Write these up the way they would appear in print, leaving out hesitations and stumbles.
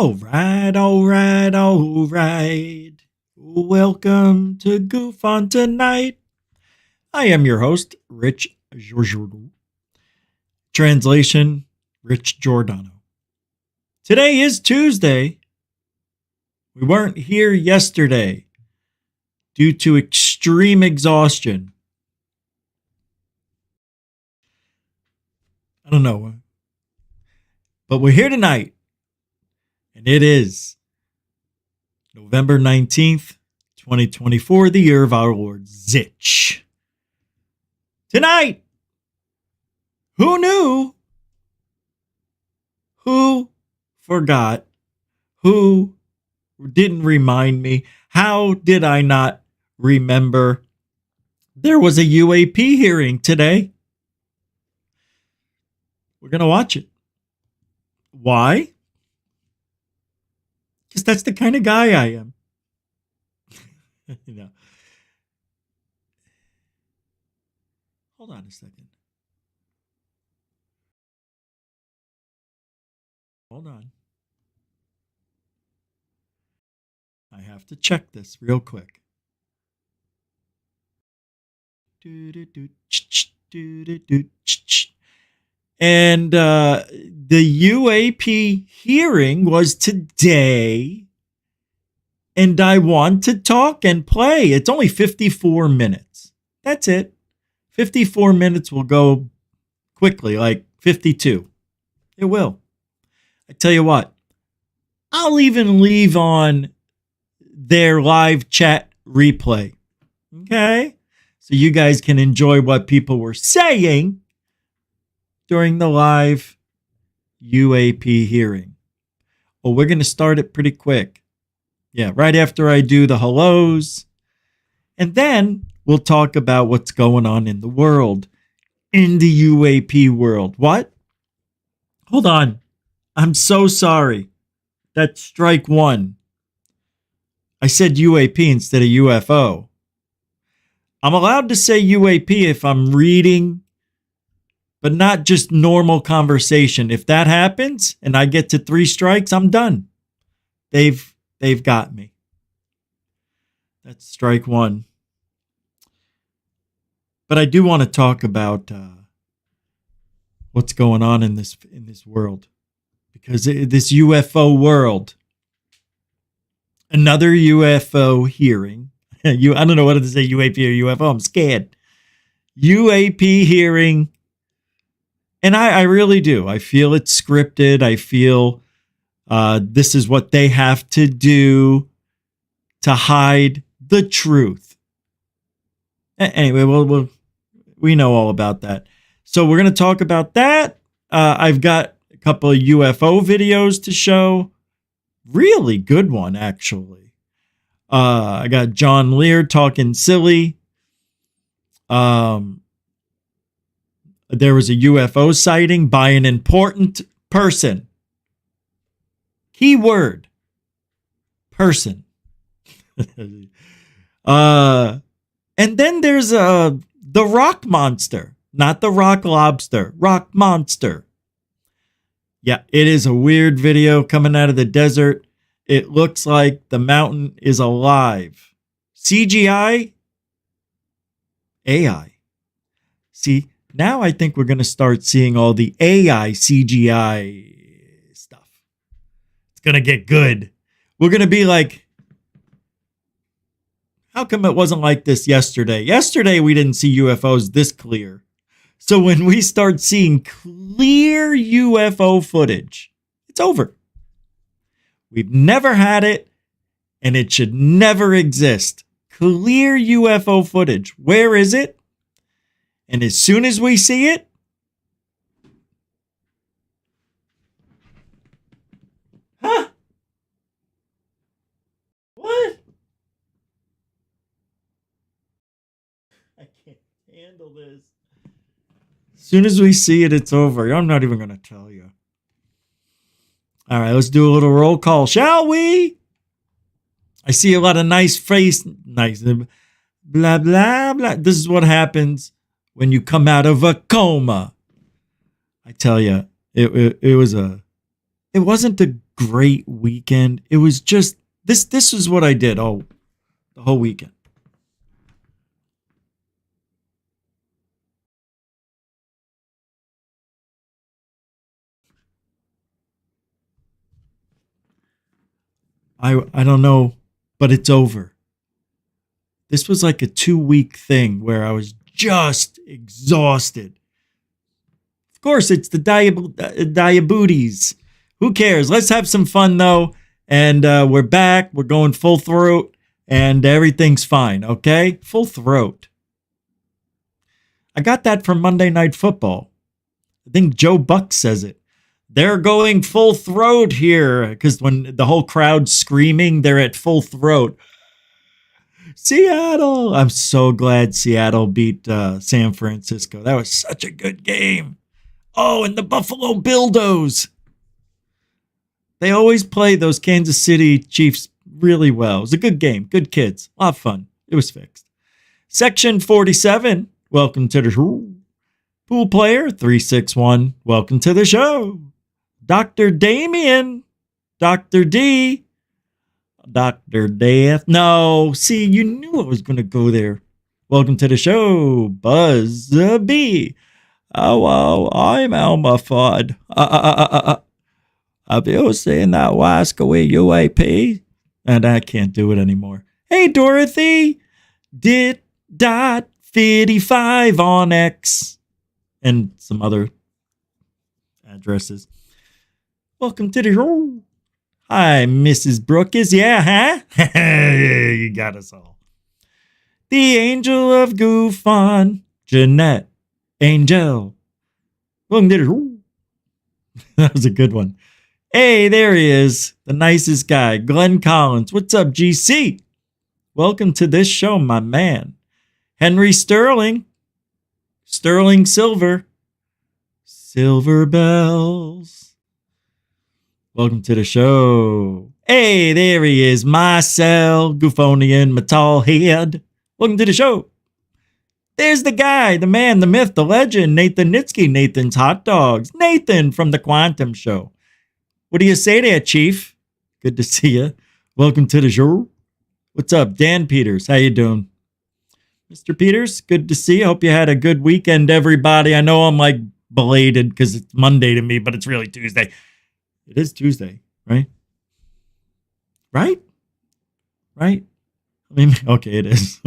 All right, all right, all right. Welcome to GUFON tonight. I am your host, Rich Giordano. Translation, Rich Giordano. Today is Tuesday. We weren't here yesterday due to extreme exhaustion. I don't know. But we're here tonight. And it is November 19th, 2024, the year of our Lord Zich. Tonight, who knew? Who forgot? Who didn't remind me? How did I not remember? There was a UAP hearing today. We're going to watch it. Why? Because that's the kind of guy I am. You know. Hold on a second. Hold on. I have to check this real quick. And the UAP hearing was today, and I want to talk and play. It's only 54 minutes. That's it. 54 minutes will go quickly, like 52. It will. I tell you what, I'll even leave on their live chat replay. Okay? So you guys can enjoy what people were saying during the live UAP hearing. Well, we're going to start it pretty quick. Yeah, right after I do the hellos. And then we'll talk about what's going on in the world, in the UAP world. What? Hold on. I'm so sorry. That's strike one. I said UAP instead of UFO. I'm allowed to say UAP if I'm reading, but not just normal conversation. If that happens and I get to 3 strikes, I'm done. They've got me. That's strike one. But I do want to talk about what's going on in this world, because this UFO world, another UFO hearing. I don't know whether to say UAP or UFO. I'm scared. UAP hearing. And I really do. I feel it's scripted. I feel this is what they have to do to hide the truth. Anyway, we know all about that. So we're going to talk about that. I've got a couple of UFO videos to show. Really good one, actually. I got John Lear talking silly. There was a UFO sighting by an important person. Keyword. Person. And then there's the rock monster. Not the rock lobster. Rock monster. Yeah, it is a weird video coming out of the desert. It looks like the mountain is alive. CGI? AI. See, now I think we're going to start seeing all the AI CGI stuff. It's going to get good. We're going to be like, how come it wasn't like this yesterday? Yesterday, we didn't see UFOs this clear. So when we start seeing clear UFO footage, it's over. We've never had it, and it should never exist. Clear UFO footage. Where is it? And as soon as we see it, huh? What? I can't handle this. As soon as we see it, it's over. I'm not even going to tell you. All right, let's do a little roll call, shall we? I see a lot of nice blah, blah, blah. This is what happens when you come out of a coma. I tell you, it wasn't a great weekend. It was just this is what I did the whole weekend. I don't know, but it's over. This was like a 2-week thing where I was just exhausted. Of course, it's the diabetes. Who cares? Let's have some fun, though. And we're back. We're going full throat. And everything's fine, okay? Full throat. I got that from Monday Night Football. I think Joe Buck says it. They're going full throat here. Because when the whole crowd's screaming, they're at full throat. Seattle. I'm so glad Seattle beat San Francisco. That was such a good game. Oh, and the Buffalo Bills. They always play those Kansas City Chiefs really well. It was a good game. Good kids. A lot of fun. It was fixed. Section 47. Welcome to the show. Pool player 361. Welcome to the show. Dr. Damien. Dr. D. Dr. Death. No, see, you knew I was going to go there. Welcome to the show, Buzz B. Oh, I'm Elmer Fudd. Have you seen that wascally UAP? And I can't do it anymore. Hey, Dorothy. Did dot 55 on X. And some other addresses. Welcome to the show. Hi, Mrs. Brookes. Yeah, huh? You got us all. The Angel of GUFON, Jeanette. Angel. Welcome to the show. That was a good one. Hey, there he is. The nicest guy. Glenn Collins. What's up, GC? Welcome to this show, my man. Henry Sterling. Sterling Silver. Silver Bells. Welcome to the show. Hey, there he is. Marcel Gufonian Metalhead. Welcome to the show. There's the guy, the man, the myth, the legend, Nathan Nitsky, Nathan's Hot Dogs. Nathan from the Quantum Show. What do you say there, Chief? Good to see you. Welcome to the show. What's up, Dan Peters? How you doing? Mr. Peters, good to see you. Hope you had a good weekend, everybody. I know I'm like belated because it's Monday to me, but it's really Tuesday. It is Tuesday, right? Right? Right? I mean, okay, it is.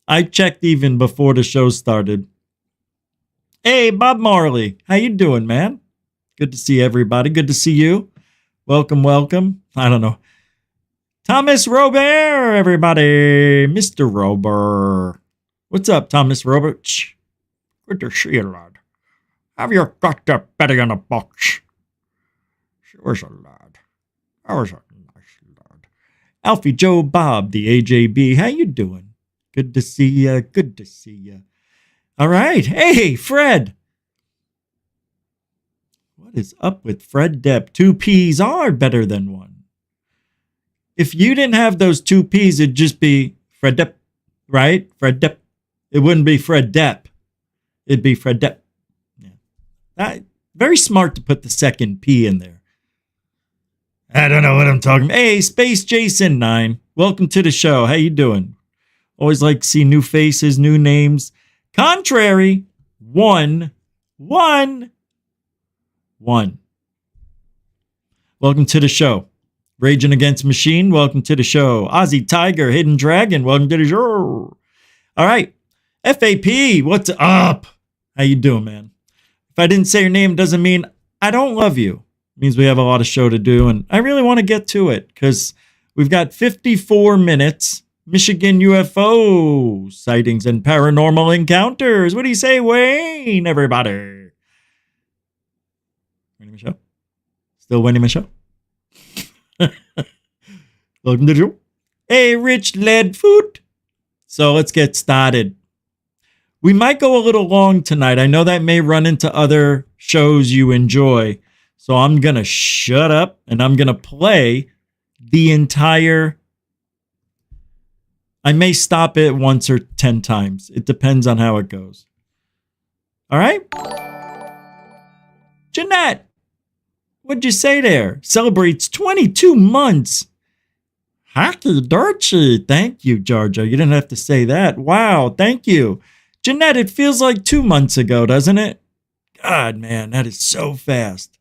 I checked even before the show started. Hey, Bob Marley. How you doing, man? Good to see everybody. Good to see you. Welcome, welcome. I don't know. Thomas Robert, everybody. Mr. Robert. What's up, Thomas Robert? Good to see you, lad. Have you got the Betty in a box? She was a lad. I was a nice lad. Alfie Joe Bob, the AJB. How you doing? Good to see you. Good to see you. All right. Hey, Fred. What is up with Fred Depp? 2 P's are better than one. If you didn't have those 2 P's, it'd just be Fred Depp, right? Fred Depp. It wouldn't be Fred Depp. It'd be Fred Depp. Yeah. Very smart to put the second P in there. I don't know what I'm talking about. Hey, Space Jason 9. Welcome to the show. How you doing? Always like to see new faces, new names. Contrary. 1. Welcome to the show. Raging Against Machine, welcome to the show. Ozzy Tiger, Hidden Dragon, welcome to the show. All right. FAP, what's up? How you doing, man? If I didn't say your name, doesn't mean I don't love you. It means we have a lot of show to do, and I really want to get to it because we've got 54 minutes. Michigan UFO sightings and paranormal encounters. What do you say, Wayne, everybody? Winnie Michelle? Still Winnie Michelle? Welcome to the show. Hey, Rich Leadfoot. So let's get started. We might go a little long tonight. I know that may run into other shows you enjoy. So I'm going to shut up and I'm going to play the entire. I may stop it once or 10 times. It depends on how it goes. All right? Jeanette. What'd you say there? Celebrates 22 months. Hockey Dirty. Thank you, Georgia. You didn't have to say that. Wow, thank you. Jeanette, it feels like 2 months ago, doesn't it? God, man, that is so fast.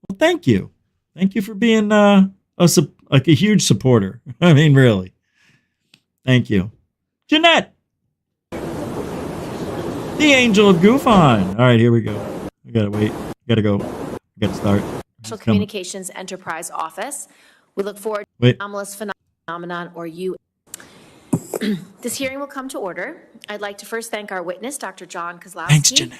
Well, thank you. Thank you for being a huge supporter. I mean, really. Thank you. Jeanette. The angel of GUFON. All right, here we go. We gotta wait. Gotta go. Gotta start. National Communications Enterprise Office. We look forward to anomalous phenomenon, or UAP. This hearing will come to order. I'd like to first thank our witness, Dr. John Kloski,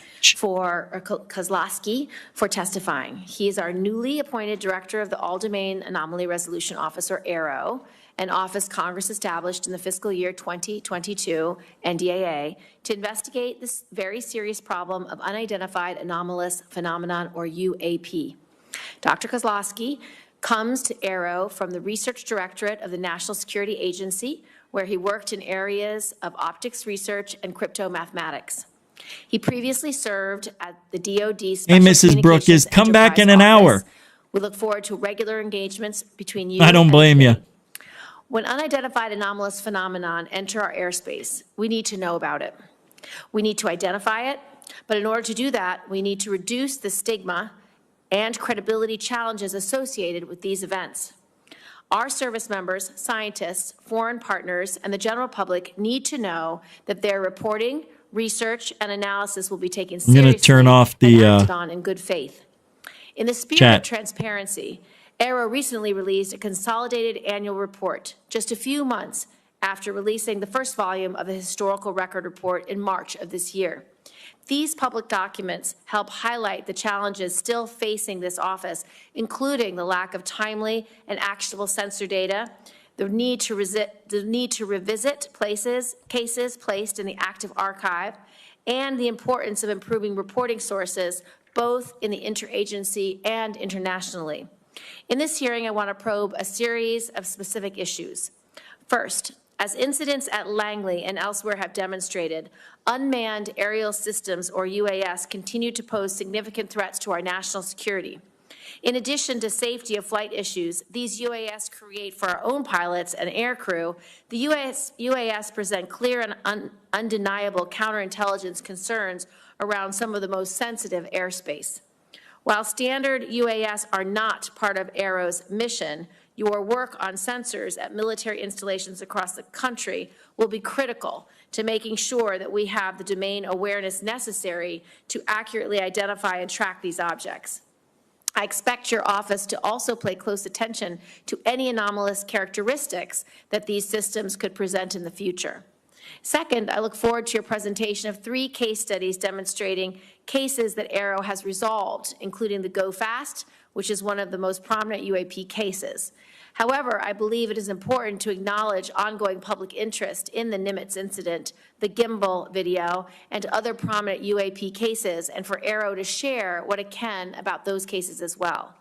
for testifying. He is our newly appointed director of the All-Domain Anomaly Resolution Office, or AARO, an office Congress established in the fiscal year 2022 NDAA to investigate this very serious problem of unidentified anomalous phenomenon, or UAP. Dr. Kozlowski comes to AARO from the Research Directorate of the National Security Agency, where he worked in areas of optics research and crypto mathematics. He previously served at the DoD Special Mrs. Brookes, come back in an hour. We look forward to regular engagements between you. I don't blame you. When unidentified anomalous phenomenon enter our airspace, we need to know about it. We need to identify it, but in order to do that, we need to reduce the stigma and credibility challenges associated with these events. Our service members, scientists, foreign partners, and the general public need to know that their reporting, research, and analysis will be taken seriously. I'm going to turn off the acted on in good faith. In the spirit of transparency, AARO recently released a consolidated annual report just a few months after releasing the first volume of a historical record report in March of this year. These public documents help highlight the challenges still facing this office, including the lack of timely and actionable sensor data, the need to revisit cases placed in the active archive, and the importance of improving reporting sources, both in the interagency and internationally. In this hearing, I want to probe a series of specific issues. First, as incidents at Langley and elsewhere have demonstrated, unmanned aerial systems, or UAS, continue to pose significant threats to our national security. In addition to safety of flight issues these UAS create for our own pilots and air crew, the UAS present clear and undeniable counterintelligence concerns around some of the most sensitive airspace. While standard UAS are not part of AARO's mission, your work on sensors at military installations across the country will be critical to making sure that we have the domain awareness necessary to accurately identify and track these objects. I expect your office to also pay close attention to any anomalous characteristics that these systems could present in the future. Second, I look forward to your presentation of 3 case studies demonstrating cases that AARO has resolved, including the Go Fast, which is one of the most prominent UAP cases. However, I believe it is important to acknowledge ongoing public interest in the Nimitz incident, the gimbal video, and other prominent UAP cases, and for AARO to share what it can about those cases as well.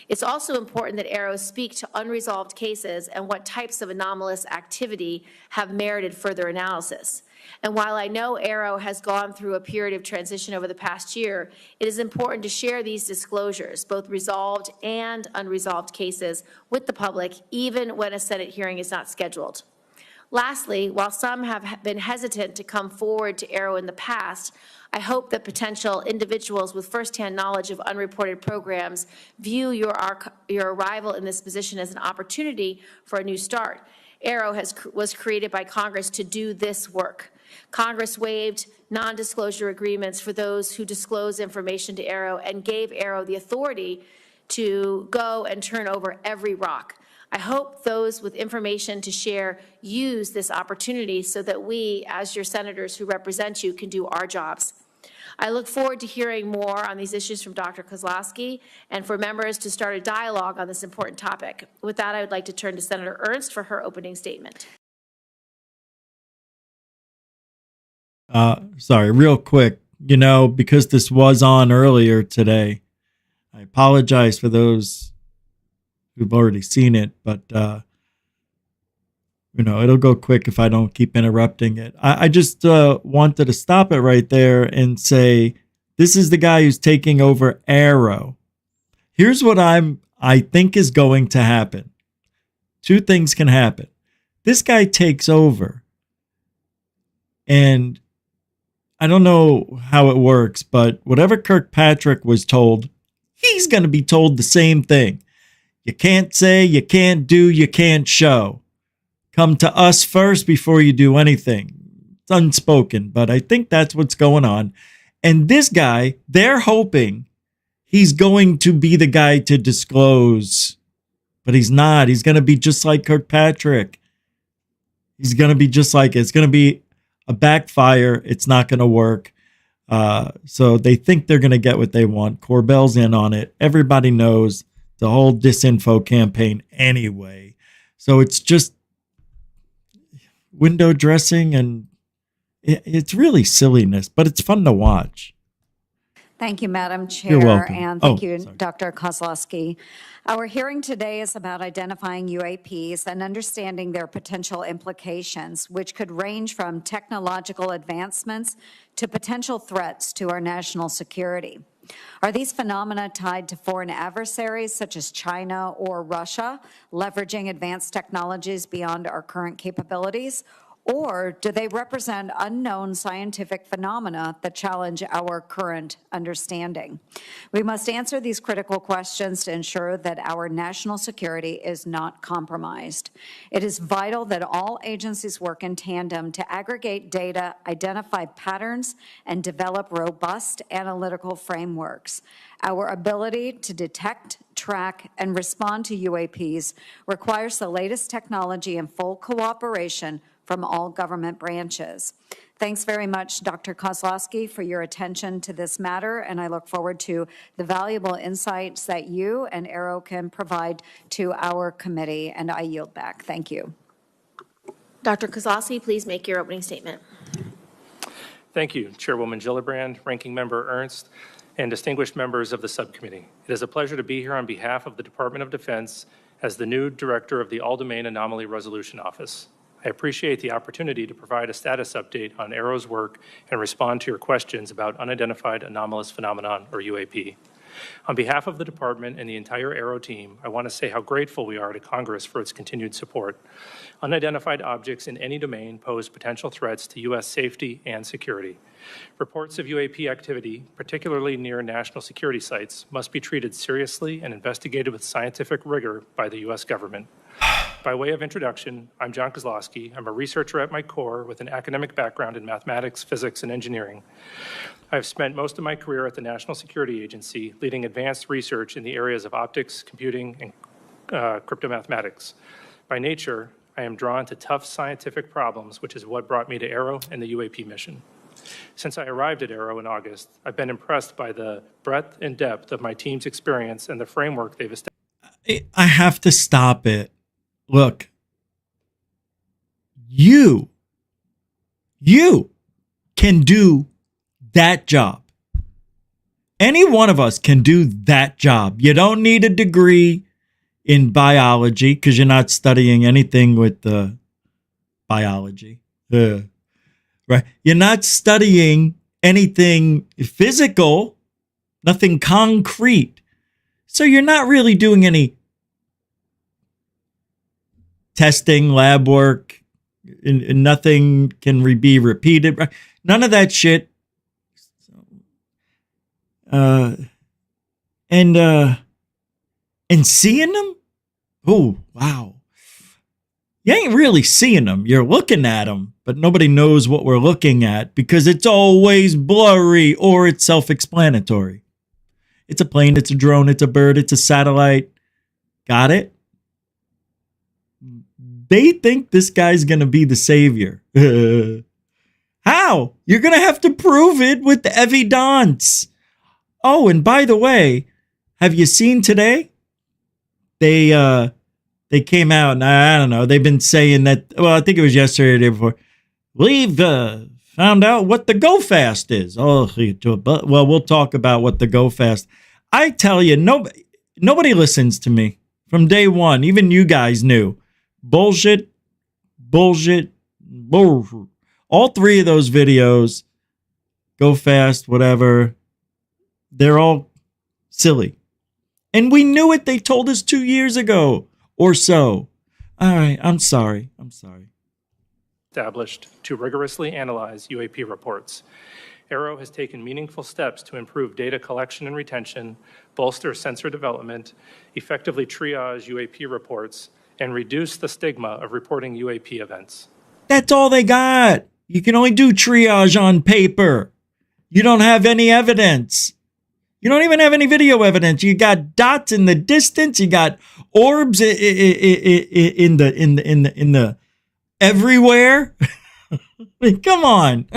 It's also important that AARO speak to unresolved cases and what types of anomalous activity have merited further analysis. And while I know AARO has gone through a period of transition over the past year, it is important to share these disclosures, both resolved and unresolved cases, with the public, even when a Senate hearing is not scheduled. Lastly, while some have been hesitant to come forward to AARO in the past, I hope that potential individuals with firsthand knowledge of unreported programs view your arrival in this position as an opportunity for a new start. AARO was created by Congress to do this work. Congress waived non-disclosure agreements for those who disclose information to AARO and gave AARO the authority to go and turn over every rock. I hope those with information to share use this opportunity so that we, as your senators who represent you, can do our jobs. I look forward to hearing more on these issues from Dr. Kozlowski and for members to start a dialogue on this important topic. With that, I would like to turn to Senator Ernst for her opening statement. Sorry, real quick, because this was on earlier today, I apologize for those who've already seen it, but it'll go quick if I don't keep interrupting it. I just wanted to stop it right there and say This is the guy who's taking over AARO. Here's what I think is going to happen. Two things can happen. This guy takes over, and I don't know how it works, but whatever Kirkpatrick was told, he's going to be told the same thing. You can't say, you can't do, you can't show. Come to us first before you do anything. It's unspoken, but I think that's what's going on. And this guy, they're hoping he's going to be the guy to disclose, but he's not. He's going to be just like Kirkpatrick. He's going to be just like it. It's going to be a backfire. It's not going to work. So they think they're going to get what they want. Corbell's in on it. Everybody knows the whole disinfo campaign anyway. So it's just window dressing, and it's really silliness, but it's fun to watch. Thank you, Madam Chair. You're welcome. And thank you, sorry. Dr. Kozlowski. Our hearing today is about identifying UAPs and understanding their potential implications, which could range from technological advancements to potential threats to our national security. Are these phenomena tied to foreign adversaries such as China or Russia, leveraging advanced technologies beyond our current capabilities? Or do they represent unknown scientific phenomena that challenge our current understanding? We must answer these critical questions to ensure that our national security is not compromised. It is vital that all agencies work in tandem to aggregate data, identify patterns, and develop robust analytical frameworks. Our ability to detect, track, and respond to UAPs requires the latest technology and full cooperation from all government branches. Thanks very much, Dr. Kozlowski, for your attention to this matter, and I look forward to the valuable insights that you and AARO can provide to our committee, and I yield back. Thank you. Dr. Kozlowski, please make your opening statement. Thank you, Chairwoman Gillibrand, Ranking Member Ernst, and distinguished members of the subcommittee. It is a pleasure to be here on behalf of the Department of Defense as the new Director of the All-Domain Anomaly Resolution Office. I appreciate the opportunity to provide a status update on AARO's work and respond to your questions about unidentified anomalous phenomenon, or UAP. On behalf of the department and the entire AARO team, I want to say how grateful we are to Congress for its continued support. Unidentified objects in any domain pose potential threats to U.S. safety and security. Reports of UAP activity, particularly near national security sites, must be treated seriously and investigated with scientific rigor by the U.S. government. By way of introduction, I'm John Kozlowski. I'm a researcher at my core with an academic background in mathematics, physics, and engineering. I've spent most of my career at the National Security Agency, leading advanced research in the areas of optics, computing, and cryptomathematics. By nature, I am drawn to tough scientific problems, which is what brought me to AARO and the UAP mission. Since I arrived at AARO in August, I've been impressed by the breadth and depth of my team's experience and the framework they've established. I have to stop it. Look, you can do that job. Any one of us can do that job. You don't need a degree in biology because you're not studying anything with the biology. Right? You're not studying anything physical, nothing concrete. So you're not really doing any testing, lab work, and nothing can be repeated. None of that shit. And seeing them? Oh, wow. You ain't really seeing them. You're looking at them, but nobody knows what we're looking at because it's always blurry or it's self-explanatory. It's a plane, it's a drone, it's a bird, it's a satellite. Got it? They think this guy's going to be the savior. How? You're going to have to prove it with evidence. Oh, and by the way, have you seen today? They came out, and I don't know, they've been saying that, well, I think it was yesterday or the day before. We've found out what the go fast is. Oh, well, we'll talk about what the go fast. I tell you, nobody listens to me from day one. Even you guys knew. Bullshit. All three of those videos, go fast, whatever. they're all silly. And we knew it. They told us 2 years ago or so. All right, I'm sorry. Established to rigorously analyze UAP reports. AARO has taken meaningful steps to improve data collection and retention, bolster sensor development, effectively triage UAP reports, and reduce the stigma of reporting UAP events. That's all they got. You can only do triage on paper. You don't have any evidence. You don't even have any video evidence. You got dots in the distance. You got orbs in the everywhere. I mean, come on.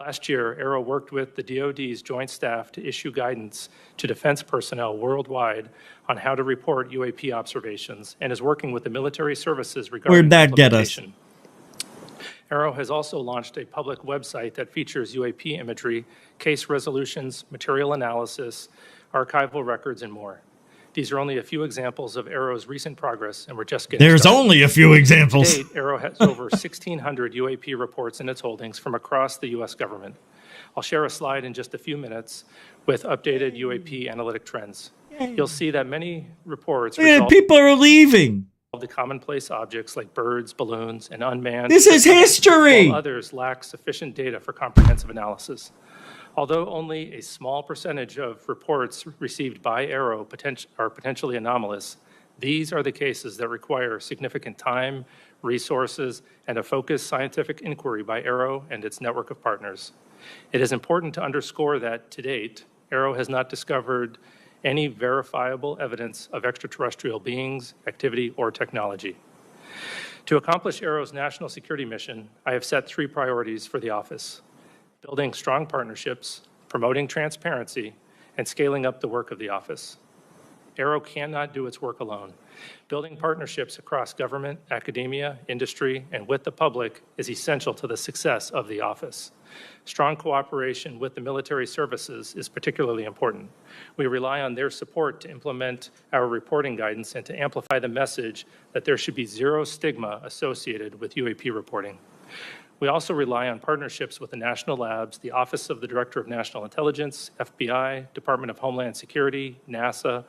Last year, AARO worked with the DoD's Joint Staff to issue guidance to defense personnel worldwide on how to report UAP observations and is working with the military services regarding Where'd that get us? implementation. AARO has also launched a public website that features UAP imagery, case resolutions, material analysis, archival records, and more. These are only a few examples of AARO's recent progress, and we're just getting There's started. only a few examples. To date, AARO has over 1,600 UAP reports in its holdings from across the U.S. government. I'll share a slide in just a few minutes with updated UAP analytic trends. You'll see that many reports Yeah, resolve people are leaving. the commonplace objects like birds, balloons, and unmanned. This is history. While others lack sufficient data for comprehensive analysis. Although only a small percentage of reports received by AARO are potentially anomalous, these are the cases that require significant time, resources, and a focused scientific inquiry by AARO and its network of partners. It is important to underscore that, to date, AARO has not discovered any verifiable evidence of extraterrestrial beings, activity, or technology. To accomplish AARO's national security mission, I have set 3 priorities for the office: building strong partnerships, promoting transparency, and scaling up the work of the office. AARO cannot do its work alone. Building partnerships across government, academia, industry, and with the public is essential to the success of the office. Strong cooperation with the military services is particularly important. We rely on their support to implement our reporting guidance and to amplify the message that there should be zero stigma associated with UAP reporting. We also rely on partnerships with the national labs, the Office of the Director of National Intelligence, FBI, Department of Homeland Security, NASA,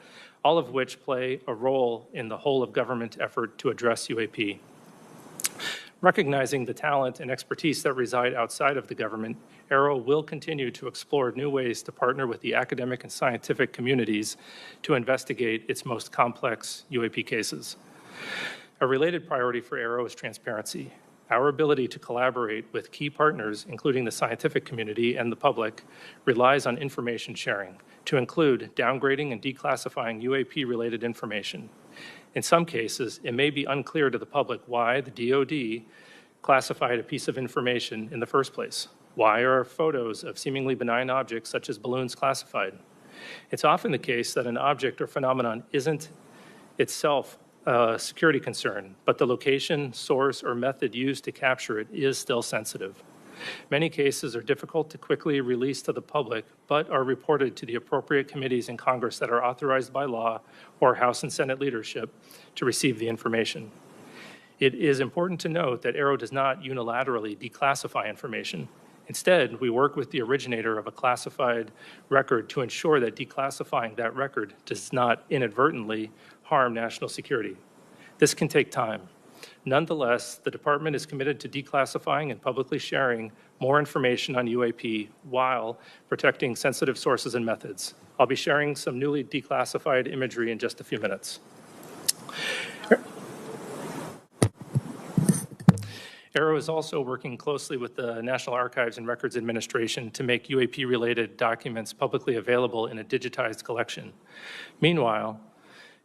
all of which play a role in the whole of government effort to address UAP. Recognizing the talent and expertise that reside outside of the government, AARO will continue to explore new ways to partner with the academic and scientific communities to investigate its most complex UAP cases. A related priority for AARO is transparency. Our ability to collaborate with key partners, including the scientific community and the public, relies on information sharing, to include downgrading and declassifying UAP-related information. In some cases, it may be unclear to the public why the DoD classified a piece of information in the first place. Why are photos of seemingly benign objects such as balloons classified? It's often the case that an object or phenomenon isn't itself a security concern, but the location, source, or method used to capture it is still sensitive. Many cases are difficult to quickly release to the public, but are reported to the appropriate committees in Congress that are authorized by law or House and Senate leadership to receive the information. It is important to note that AARO does not unilaterally declassify information. Instead, we work with the originator of a classified record to ensure that declassifying that record does not inadvertently harm national security. This can take time. Nonetheless, the department is committed to declassifying and publicly sharing more information on UAP while protecting sensitive sources and methods. I'll be sharing some newly declassified imagery in just a few minutes. AARO is also working closely with the National Archives and Records Administration to make UAP-related documents publicly available in a digitized collection. Meanwhile,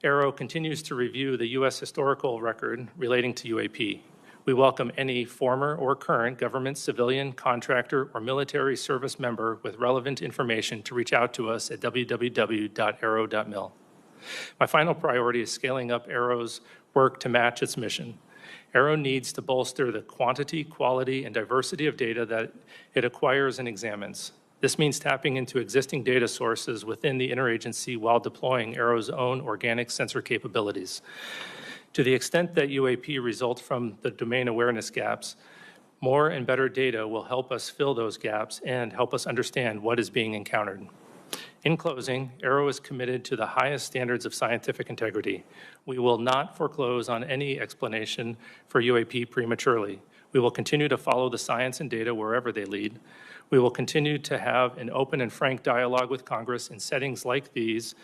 AARO continues to review the U.S. historical record relating to UAP. We welcome any former or current government, civilian, contractor, or military service member with relevant information to reach out to us at www.aaro.mil. My final priority is scaling up AARO's work to match its mission. AARO needs to bolster the quantity, quality, and diversity of data that it acquires and examines. This means tapping into existing data sources within the interagency while deploying AARO's own organic sensor capabilities. To the extent that UAP result from the domain awareness gaps, more and better data will help us fill those gaps and help us understand what is being encountered. In closing, AARO is committed to the highest standards of scientific integrity. We will not foreclose on any explanation for UAP prematurely. We will continue to follow the science and data wherever they lead. We will continue to have an open and frank dialogue with Congress in settings like these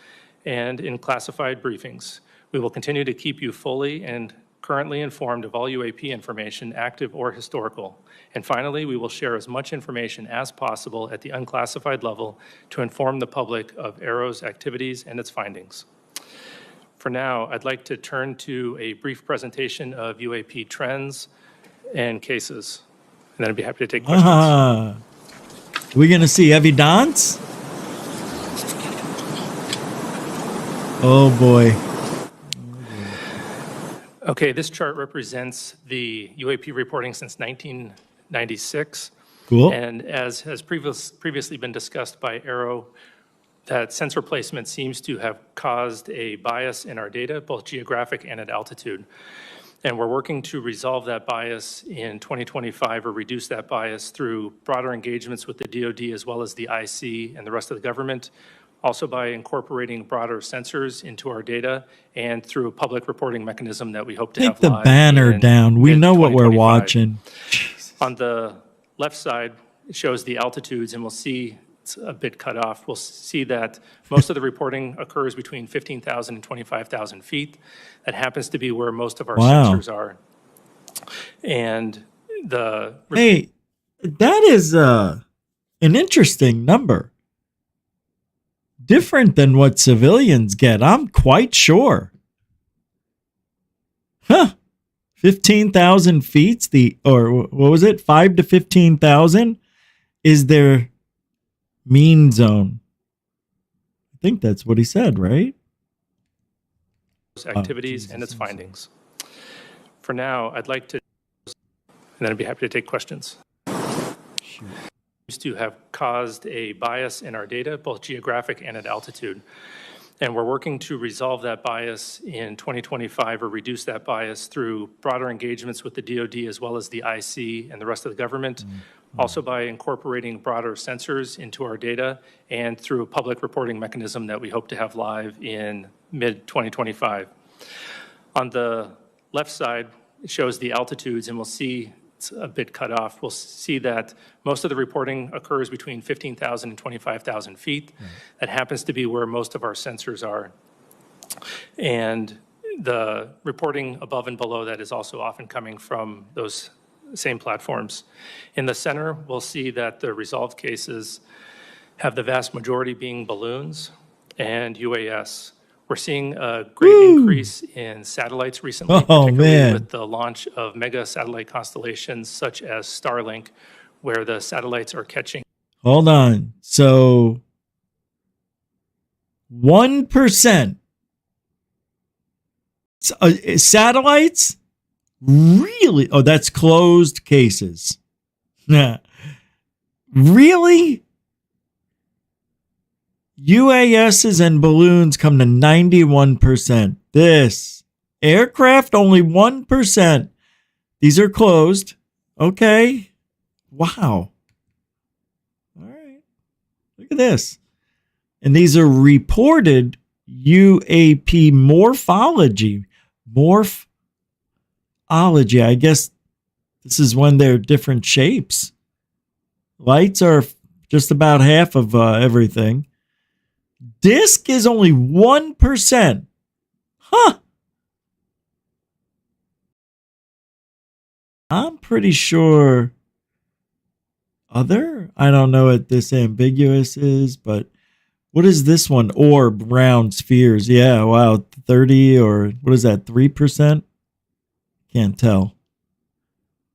and in classified briefings. We will continue to keep you fully and currently informed of all UAP information, active or historical. And finally, we will share as much information as possible at the unclassified level to inform the public of AARO's activities and its findings. For now, I'd like to turn to a brief presentation of UAP trends and cases, and then I'd be happy to take questions. We gonna see evidence? Oh boy. Okay, this chart represents the UAP reporting since 1996. Cool. And as has previously been discussed by AARO, that sensor placement seems to have caused a bias in our data, both geographic and at altitude. And we're working to resolve that bias in 2025 or reduce that bias through broader engagements with the DoD as well as the IC and the rest of the government, also by incorporating broader sensors into our data and through a public reporting mechanism that we hope to have Take the live banner in down. We know what we're mid-2025. watching. On the left side, it shows the altitudes, and we'll see it's a bit cut off. We'll see that most of the reporting occurs between 15,000 and 25,000 feet. That happens to be where most of our Wow. sensors are. And the Hey, that is an interesting number. Different than what civilians get, I'm quite sure. Huh. 15,000 feet, or what was it? 5 to 15,000 is their mean zone. I think that's what he said, right? activities and its findings. For now, I'd like to, and then I'd be happy to take questions. To have caused a bias in our data, both geographic and at altitude. And we're working to resolve that bias in 2025 or reduce that bias through broader engagements with the DoD as well as the IC and the rest of the government, also by incorporating broader sensors into our data and through a public reporting mechanism that we hope to have live in mid-2025. On the left side, it shows the altitudes, and we'll see it's a bit cut off. We'll see that most of the reporting occurs between 15,000 and 25,000 feet. That happens to be where most of our sensors are. And the reporting above and below that is also often coming from those same platforms. In the center, we'll see that the resolved cases have the vast majority being balloons and UAS. We're seeing a great increase in satellites recently, particularly with the launch of mega satellite constellations such as Starlink, where the satellites are catching. Hold on. So 1% satellites really? Oh, that's closed cases. Really? UASs and balloons come to 91%. This aircraft, only 1%. These are closed. Okay. Wow. All right. Look at this. And these are reported UAP morphology. Morphology. I guess this is when they're different shapes. Lights are just about half of everything. Disk is only 1%. Huh. I'm pretty sure other? I don't know what this ambiguous is, but what is this one? Orb, round, spheres. Yeah, wow. 30 or what is that, 3%? Can't tell.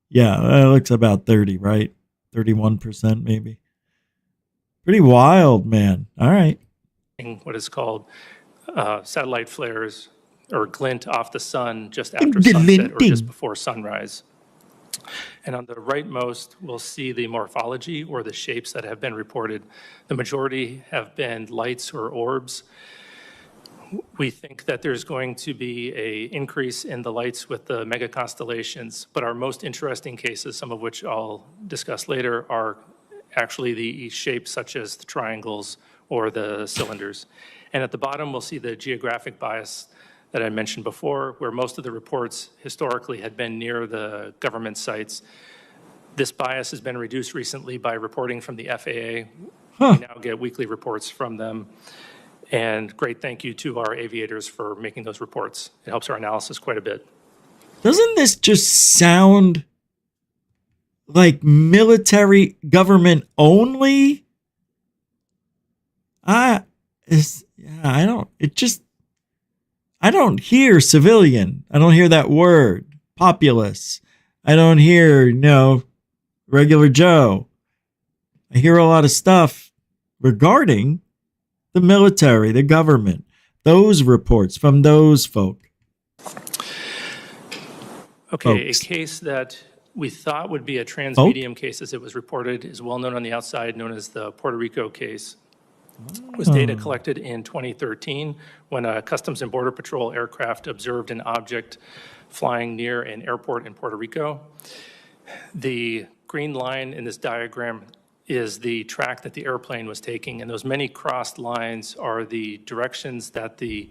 Yeah, it looks about 30, right? 31% maybe. Pretty wild, man. All right. What is called satellite flares or glint off the sun just after sunset or just before sunrise. And on the rightmost, we'll see the morphology or the shapes that have been reported. The majority have been lights or orbs. We think that there's going to be an increase in the lights with the mega constellations, but our most interesting cases, some of which I'll discuss later, are actually the shapes such as the triangles or the cylinders. And at the bottom, we'll see the geographic bias that I mentioned before, where most of the reports historically had been near the government sites. This bias has been reduced recently by reporting from the FAA. We now get weekly reports from them. And great thank you to our aviators for making those reports. It helps our analysis quite a bit. Doesn't this just sound like military government only? I don't hear civilian. I don't hear that word, populace. I don't hear, regular Joe. I hear a lot of stuff regarding the military, the government, those reports from those folk. Okay, Folks. a case that we thought would be a transmedium case as it was reported is well known on the outside, known as the Puerto Rico case. It was data collected in 2013 when a Customs and Border Patrol aircraft observed an object flying near an airport in Puerto Rico. The green line in this diagram is the track that the airplane was taking, and those many crossed lines are the directions that the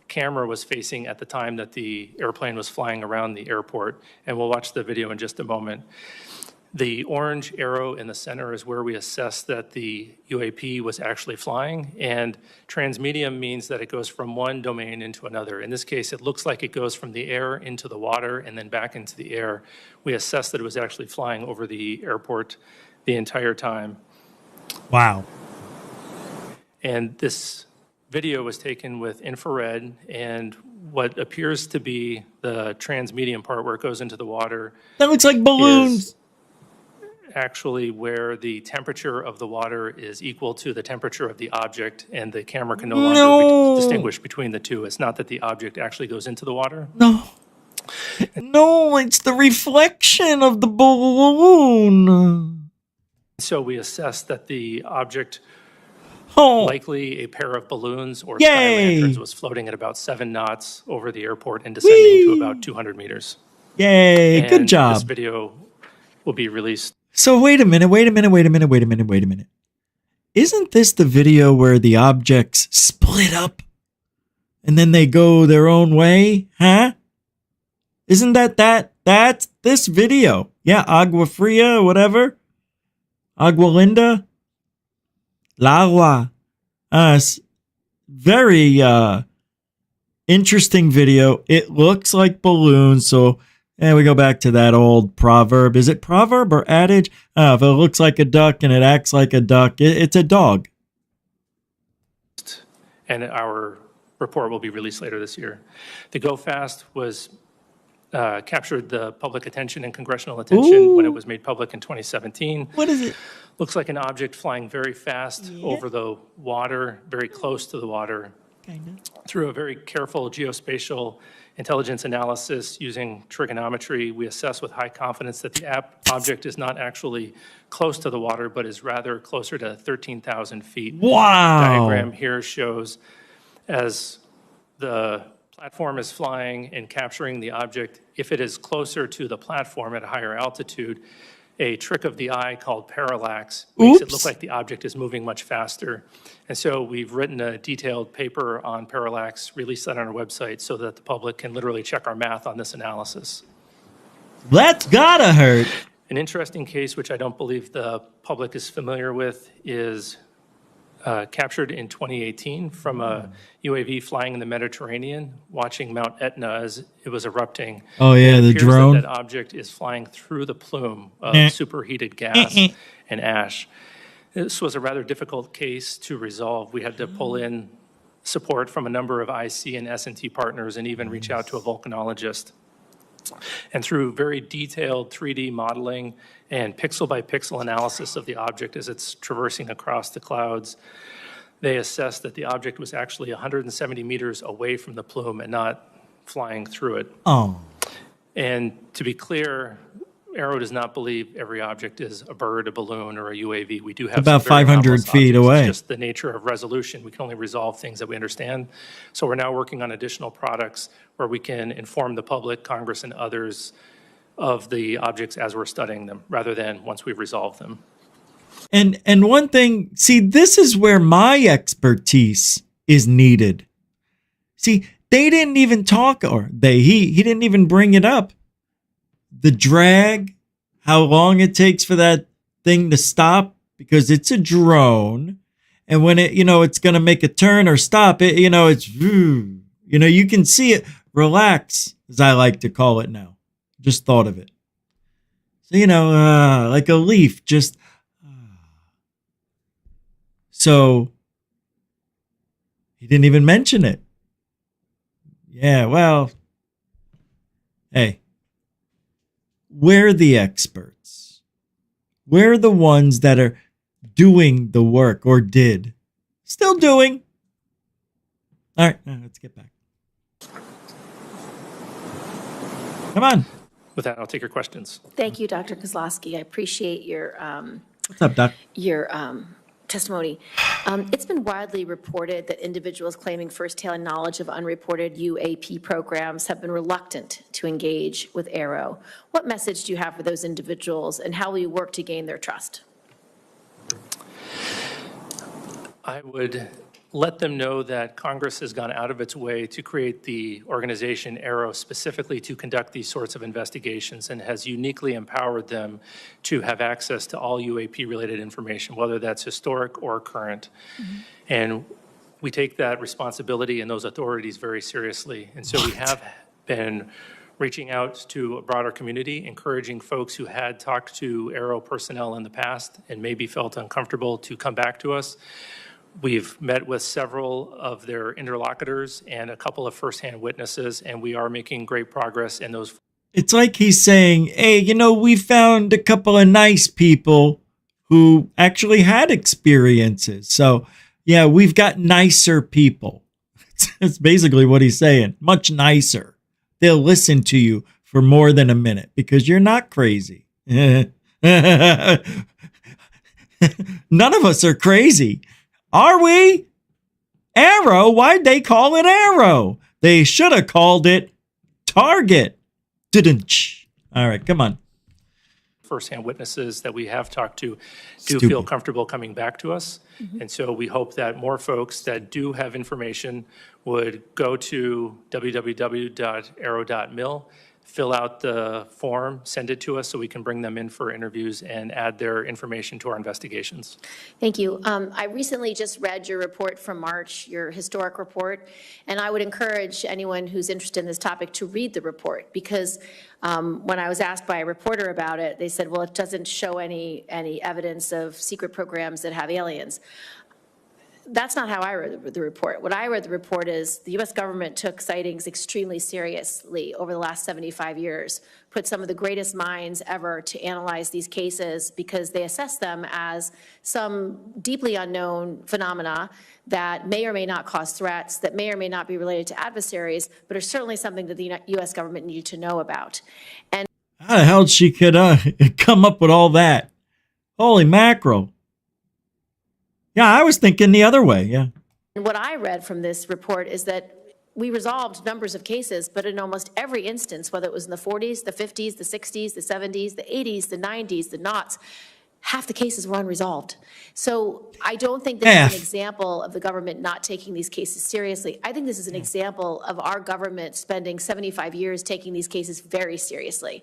camera was facing at the time that the airplane was flying around the airport, and we'll watch the video in just a moment. The orange arrow in the center is where we assess that the UAP was actually flying, and transmedium means that it goes from one domain into another. In this case, it looks like it goes from the air into the water and then back into the air. We assess that it was actually flying over the airport the entire time. Wow. And this video was taken with infrared, and what appears to be the transmedium part where it goes into the water That looks like balloons. is actually where the temperature of the water is equal to the temperature of the object, and the camera can no longer distinguish between the two. It's not that the object actually goes into the water. No, it's the reflection of the balloon. So we assess that the object, Oh, likely a pair of balloons or Yay. sky lanterns, was floating at about 7 knots over the airport and descending to about 200 meters. yay, And good job. This video will be released. So wait a minute. Isn't this the video where the objects split up and then they go their own way? Huh? Isn't that's this video? Yeah, Agua Fria, whatever. Agua Linda. Lagua. Very interesting video. It looks like balloons, so we go back to that old proverb. Is it proverb or adage? If it looks like a duck and it acts like a duck, it's a dog. And our report will be released later this year. The Go Fast was captured the public attention and congressional attention when it was made public in 2017. What is it? Looks like an object flying very fast over the water, very close to the water. Through a very careful geospatial intelligence analysis using trigonometry, we assess with high confidence that the object is not actually close to the water, but is rather closer to 13,000 feet. Wow. The diagram here shows as the platform is flying and capturing the object, if it is closer to the platform at a higher altitude, a trick of the eye called parallax makes it look like the object is moving much faster. And so we've written a detailed paper on parallax, released that on our website so that the public can literally check our math on this analysis. That's gotta hurt. An interesting case, which I don't believe the public is familiar with, is captured in 2018 from a UAV flying in the Mediterranean, watching Mount Etna as it was erupting. Oh yeah, the It appears drone. that object is flying through the plume of superheated gas and ash. This was a rather difficult case to resolve. We had to pull in support from a number of IC and S&T partners and even reach out to a volcanologist. And through very detailed 3D modeling and pixel-by-pixel analysis of the object as it's traversing across the clouds, they assessed that the object was actually 170 meters away from the plume and not flying through it. Oh. And to be clear, AARO does not believe every object is a bird, a balloon, or a UAV. We do have About some very 500 anomalous feet objects. away. It's just the nature of resolution. We can only resolve things that we understand. So we're now working on additional products where we can inform the public, Congress, and others of the objects as we're studying them, rather than once we've resolved them. And one thing, see, this is where my expertise is needed. See, they didn't even talk, or he didn't even bring it up. The drag, how long it takes for that thing to stop, because it's a drone. And when it's going to make a turn or stop, it's, you can see it relax, as I like to call it now. Just thought of it. So, like a leaf, just. So he didn't even mention it. Yeah, well, hey, we're the experts. We're the ones that are doing the work, or did. Still doing. All right, let's get back. Come on. With that, I'll take your questions. Thank you, Dr. Kozlowski. I appreciate your What's up, Doc? testimony. It's been widely reported that individuals claiming firsthand knowledge of unreported UAP programs have been reluctant to engage with AARO. What message do you have for those individuals, and how will you work to gain their trust? I would let them know that Congress has gone out of its way to create the organization AARO specifically to conduct these sorts of investigations, and has uniquely empowered them to have access to all UAP-related information, whether that's historic or current. Mm-hmm. And we take that responsibility and those authorities very seriously. And so we have been reaching out to a broader community, encouraging folks who had talked to AARO personnel in the past and maybe felt uncomfortable to come back to us. We've met with several of their interlocutors and a couple of firsthand witnesses, and we are making great progress in those. It's like he's saying, hey, we found a couple of nice people who actually had experiences. So, yeah, we've got nicer people. That's basically what he's saying. Much nicer. They'll listen to you for more than a minute because you're not crazy. None of us are crazy. Are we? AARO? Why'd they call it AARO? They should have called it Target. Didn't. All right, come on. Firsthand witnesses that we have talked to do feel comfortable coming back to us. Mm-hmm. And so we hope that more folks that do have information would go to www.aaro.mil, fill out the form, send it to us so we can bring them in for interviews and add their information to our investigations. Thank you. I recently just read your report from March, your historic report, and I would encourage anyone who's interested in this topic to read the report, because when I was asked by a reporter about it, they said, well, it doesn't show any evidence of secret programs that have aliens. That's not how I read the report. What I read the report is the U.S. government took sightings extremely seriously over the last 75 years, put some of the greatest minds ever to analyze these cases because they assess them as some deeply unknown phenomena that may or may not cause threats, that may or may not be related to adversaries, but are certainly something that the U.S. government needed to know about. And how the hell she could come up with all that? Holy mackerel. Yeah, I was thinking the other way, yeah. And what I read from this report is that we resolved numbers of cases, but in almost every instance, whether it was in the 40s, the 50s, the 60s, the 70s, the 80s, the 90s, the noughts, half the cases were unresolved. So I don't think this is an example of the government not taking these cases seriously. I think this is an example of our government spending 75 years taking these cases very seriously.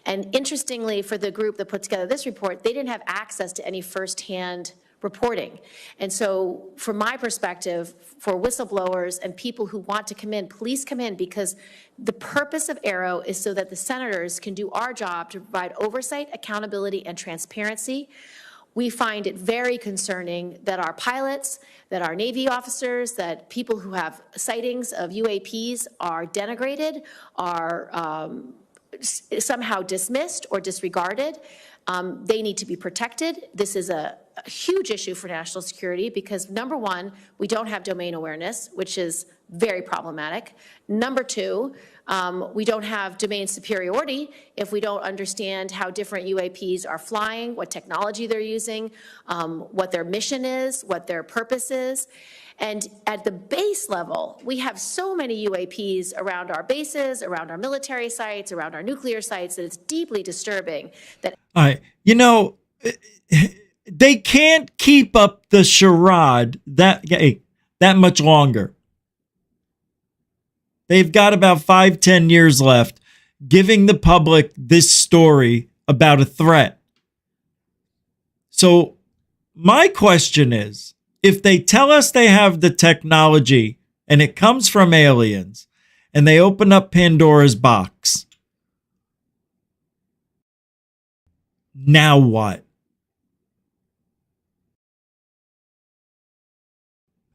And interestingly, for the group that put together this report, they didn't have access to any firsthand reporting. And so from my perspective, for whistleblowers and people who want to come in, please come in, because the purpose of AARO is so that the senators can do our job to provide oversight, accountability, and transparency. We find it very concerning that our pilots, that our Navy officers, that people who have sightings of UAPs are denigrated, are somehow dismissed or disregarded. They need to be protected. This is a huge issue for national security because, number one, we don't have domain awareness, which is very problematic. Number two, we don't have domain superiority if we don't understand how different UAPs are flying, what technology they're using, what their mission is, what their purpose is. And at the base level, we have so many UAPs around our bases, around our military sites, around our nuclear sites, that it's deeply disturbing that. All right. They can't keep up the charade that much longer. They've got about 5-10 years left giving the public this story about a threat. So my question is, if they tell us they have the technology and it comes from aliens and they open up Pandora's box, now what?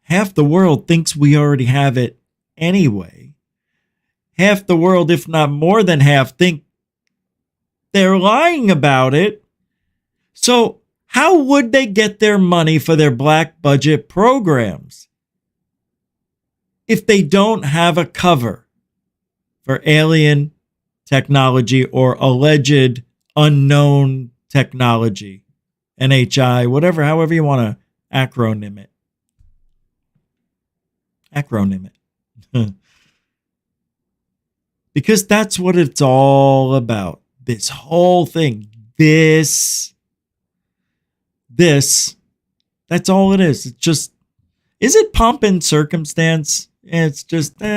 Half the world thinks we already have it anyway. Half the world, if not more than half, think they're lying about it. So how would they get their money for their black budget programs if they don't have a cover for alien technology or alleged unknown technology? NHI, whatever, however you want to acronym it. Because that's what it's all about. This whole thing. This. That's all it is. It's just, is it pomp and circumstance? It's just, just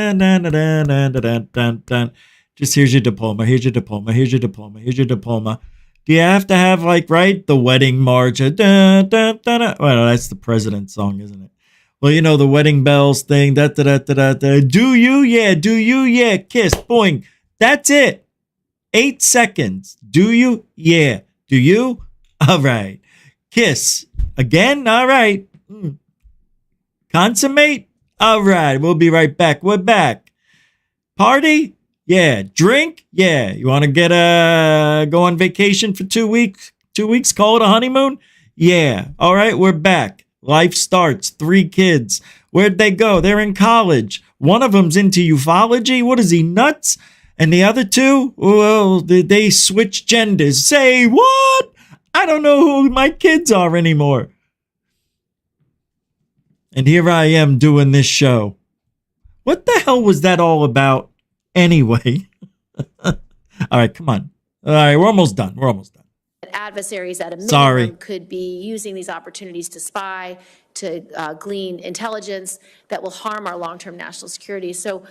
here's your diploma, here's your diploma, here's your diploma, here's your diploma. Do you have to have, like, right, the wedding march? Well, that's the president's song, isn't it? Well, you know, the wedding bells thing. Do you? Yeah. Do you? Yeah. Kiss. Boing. That's it. 8 seconds. Do you? Yeah. Do you? All right. Kiss. Again? All right. Consummate? All right. We'll be right back. We're back. Party? Yeah. Drink? Yeah. You want to go on vacation for 2 weeks? 2 weeks? Call it a honeymoon? Yeah. All right. We're back. Life starts. 3 kids. Where'd they go? They're in college. One of them's into ufology. What is he, nuts? And the other 2, well, they switch genders. Say what? I don't know who my kids are anymore. And here I am doing this show. What the hell was that all about anyway? All right, come on. All right, we're almost done. Adversaries at a minimum could be using these opportunities to spy, to glean intelligence that will harm our long-term national security. So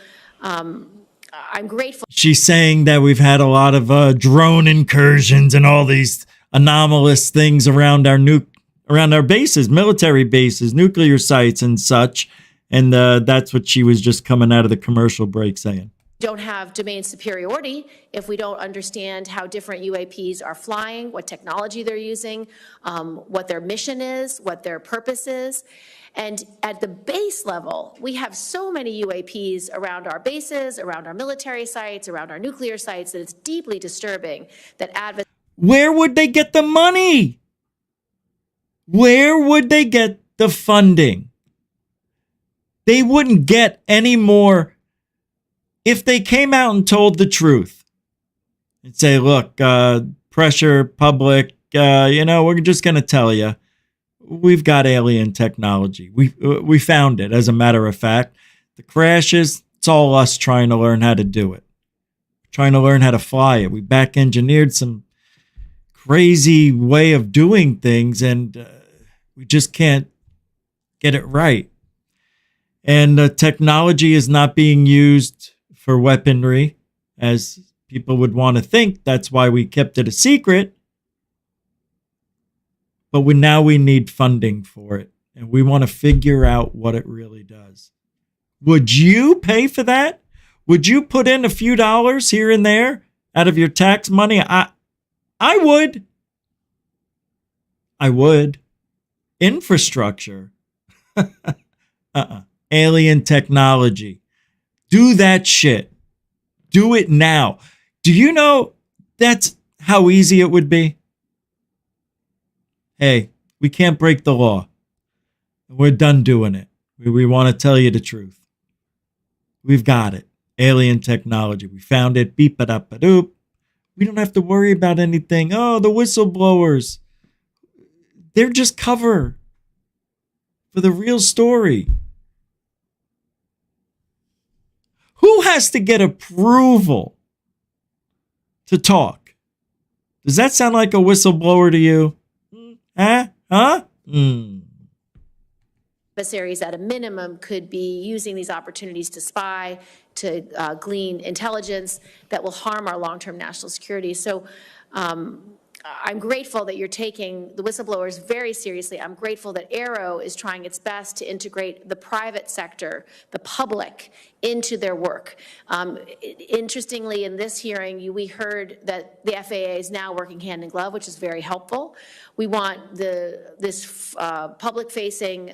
I'm grateful. She's saying that we've had a lot of drone incursions and all these anomalous things around our bases, military bases, nuclear sites and such. And that's what she was just coming out of the commercial break saying. Don't have domain superiority if we don't understand how different UAPs are flying, what technology they're using, what their mission is, what their purpose is. And at the base level, we have so many UAPs around our bases, around our military sites, around our nuclear sites, that it's deeply disturbing that Where would they get the money? Where would they get the funding? They wouldn't get any more if they came out and told the truth and say, look, pressure, public, we're just going to tell you, we've got alien technology. We found it, as a matter of fact. The crashes, it's all us trying to learn how to do it, trying to learn how to fly it. We back engineered some crazy way of doing things, and we just can't get it right. And the technology is not being used for weaponry, as people would want to think. That's why we kept it a secret. But now we need funding for it, and we want to figure out what it really does. Would you pay for that? Would you put in a few dollars here and there out of your tax money? I would. I would. Infrastructure. Alien technology. Do that shit. Do it now. Do you know that's how easy it would be? Hey, we can't break the law. We're done doing it. We want to tell you the truth. We've got it. Alien technology. We found it. Beep-a-da-ba-doop. We don't have to worry about anything. Oh, the whistleblowers. They're just cover for the real story. Who has to get approval to talk? Does that sound like a whistleblower to you? Huh? Huh? Adversaries at a minimum could be using these opportunities to spy, to glean intelligence that will harm our long-term national security. So I'm grateful that you're taking the whistleblowers very seriously. I'm grateful that AARO is trying its best to integrate the private sector, the public, into their work. Interestingly, in this hearing, we heard that the FAA is now working hand in glove, which is very helpful. We want this public-facing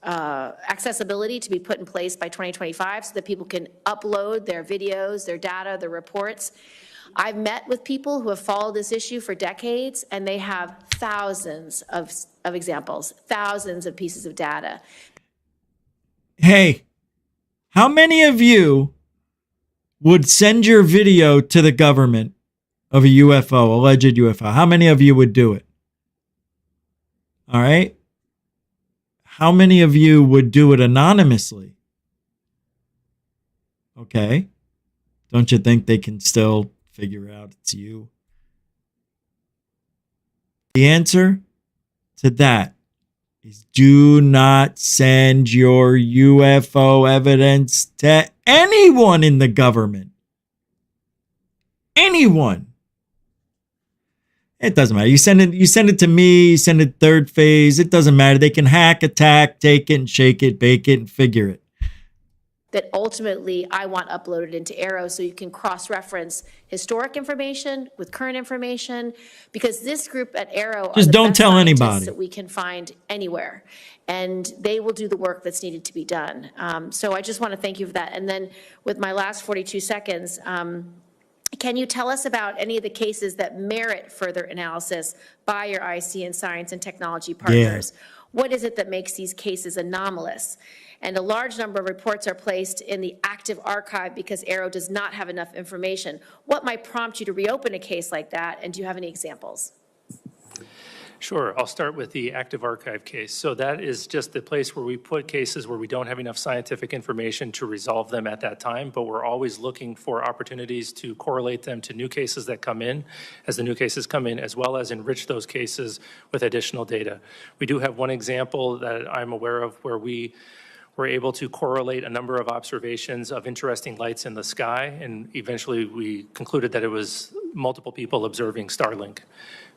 accessibility to be put in place by 2025 so that people can upload their videos, their data, their reports. I've met with people who have followed this issue for decades, and they have thousands of examples, thousands of pieces of data. Hey, how many of you would send your video to the government of a UFO, alleged UFO? How many of you would do it? All right. How many of you would do it anonymously? Okay. Don't you think they can still figure out it's you? The answer to that is do not send your UFO evidence to anyone in the government. Anyone. It doesn't matter. You send it to me, you send it third phase. It doesn't matter. They can hack, attack, take it and shake it, bake it and figure it. That ultimately I want uploaded into AARO so you can cross-reference historic information with current information, because this group at AARO just are the don't best tell scientists anybody that we can find anywhere, and they will do the work that's needed to be done. So I just want to thank you for that. And then with my last 42 seconds, can you tell us about any of the cases that merit further analysis by your IC and science and technology partners? Yeah. What is it that makes these cases anomalous? And a large number of reports are placed in the active archive because AARO does not have enough information. What might prompt you to reopen a case like that, and do you have any examples? Sure. I'll start with the active archive case. So that is just the place where we put cases where we don't have enough scientific information to resolve them at that time, but we're always looking for opportunities to correlate them to new cases that come in, as the new cases come in, as well as enrich those cases with additional data. We do have one example that I'm aware of where we were able to correlate a number of observations of interesting lights in the sky, and eventually we concluded that it was multiple people observing Starlink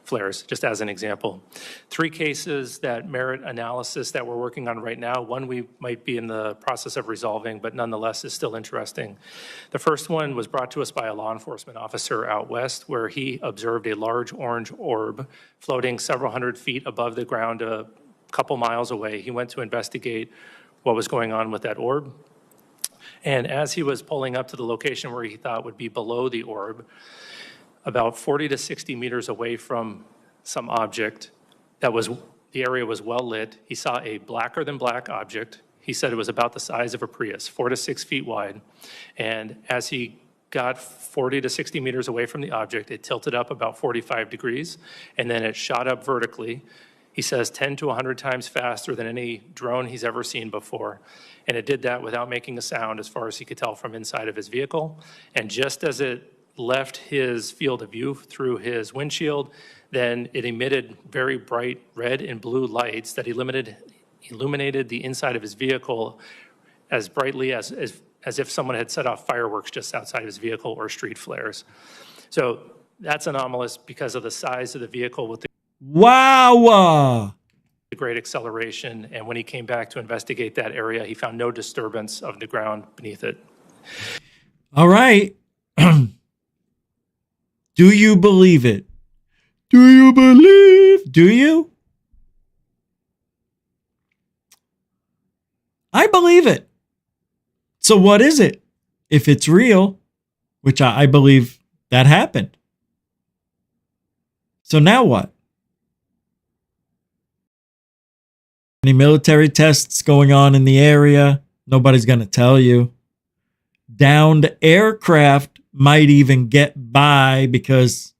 flares, just as an example. 3 cases that merit analysis that we're working on right now. One we might be in the process of resolving, but nonetheless is still interesting. The first one was brought to us by a law enforcement officer out west, where he observed a large orange orb floating several hundred feet above the ground a couple miles away. He went to investigate what was going on with that orb. And as he was pulling up to the location where he thought would be below the orb, about 40 to 60 meters away from some object that was, the area was well lit, he saw a blacker than black object. He said it was about the size of a Prius, 4 to 6 feet wide. And as he got 40 to 60 meters away from the object, it tilted up about 45 degrees, and then it shot up vertically. He says 10 to 100 times faster than any drone he's ever seen before. And it did that without making a sound, as far as he could tell from inside of his vehicle. And just as it left his field of view through his windshield, then it emitted very bright red and blue lights that illuminated the inside of his vehicle as brightly as if someone had set off fireworks just outside of his vehicle, or street flares. So that's anomalous because of the size of the vehicle with the great acceleration. And when he came back to investigate that area, he found no disturbance of the ground beneath it. All right. Do you believe it? Do you believe? Do you? I believe it. So what is it? If it's real, which I believe that happened. So now what? Any military tests going on in the area? Nobody's going to tell you. Downed aircraft might even get by because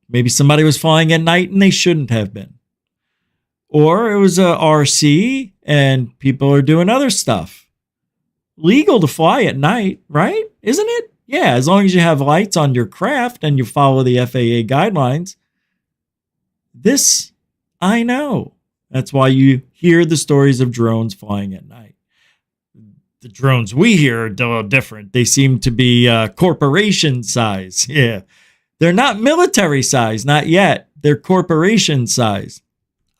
maybe somebody was flying at night and they shouldn't have been. Or it was a RC and people are doing other stuff. Legal to fly at night, right? Isn't it? Yeah, as long as you have lights on your craft and you follow the FAA guidelines. This I know. That's why you hear the stories of drones flying at night. The drones we hear are a little different. They seem to be corporation size. Yeah. They're not military size, not yet. They're corporation size.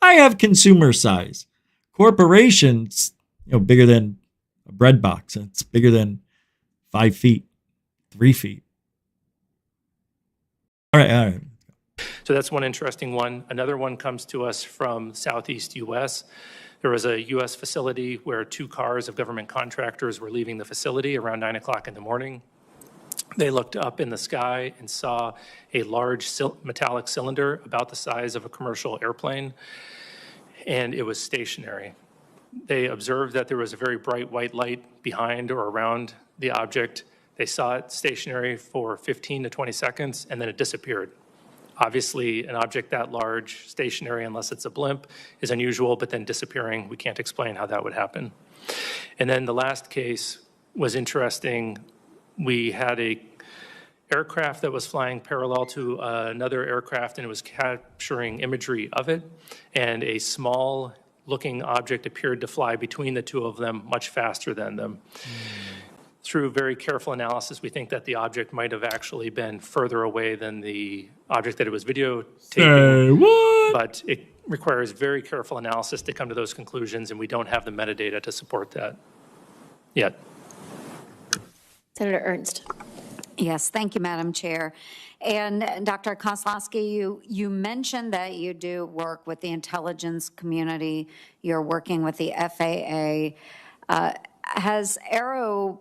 I have consumer size. Corporations, bigger than a bread box. It's bigger than 5 feet, 3 feet. All right. So that's one interesting one. Another one comes to us from Southeast U.S. There was a U.S. facility where 2 cars of government contractors were leaving the facility around 9 o'clock in the morning. They looked up in the sky and saw a large metallic cylinder about the size of a commercial airplane, and it was stationary. They observed that there was a very bright white light behind or around the object. They saw it stationary for 15 to 20 seconds, and then it disappeared. Obviously, an object that large, stationary, unless it's a blimp, is unusual, but then disappearing, we can't explain how that would happen. And then the last case was interesting. We had a aircraft that was flying parallel to another aircraft, and it was capturing imagery of it, and a small-looking object appeared to fly between the 2 of them much faster than them. Through very careful analysis, we think that the object might have actually been further away than the object that it was videotaping. But it requires very careful analysis to come to those conclusions, and we don't have the metadata to support that yet. Senator Ernst. Yes, thank you, Madam Chair. And Dr. Kloski, you mentioned that you do work with the intelligence community. You're working with the FAA. Has AARO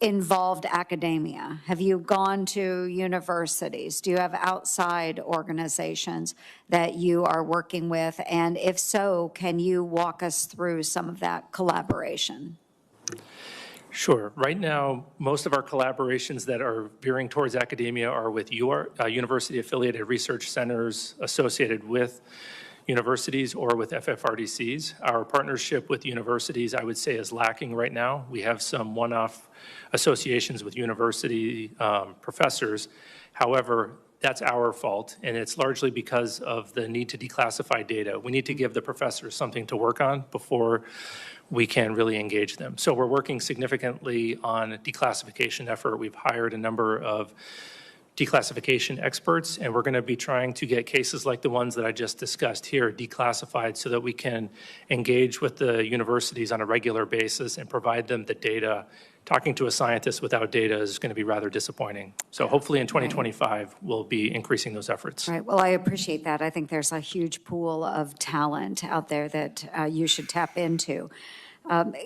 involved academia? Have you gone to universities? Do you have outside organizations that you are working with? And if so, can you walk us through some of that collaboration? Sure. Right now, most of our collaborations that are veering towards academia are with university-affiliated research centers associated with universities or with FFRDCs. Our partnership with universities, I would say, is lacking right now. We have some one-off associations with university professors. However, that's our fault, and it's largely because of the need to declassify data. We need to give the professors something to work on before we can really engage them. So we're working significantly on a declassification effort. We've hired a number of declassification experts, and we're going to be trying to get cases like the ones that I just discussed here declassified so that we can engage with the universities on a regular basis and provide them the data. Talking to a scientist without data is going to be rather disappointing. So hopefully in 2025, we'll be increasing those efforts. Right. Well, I appreciate that. I think there's a huge pool of talent out there that you should tap into.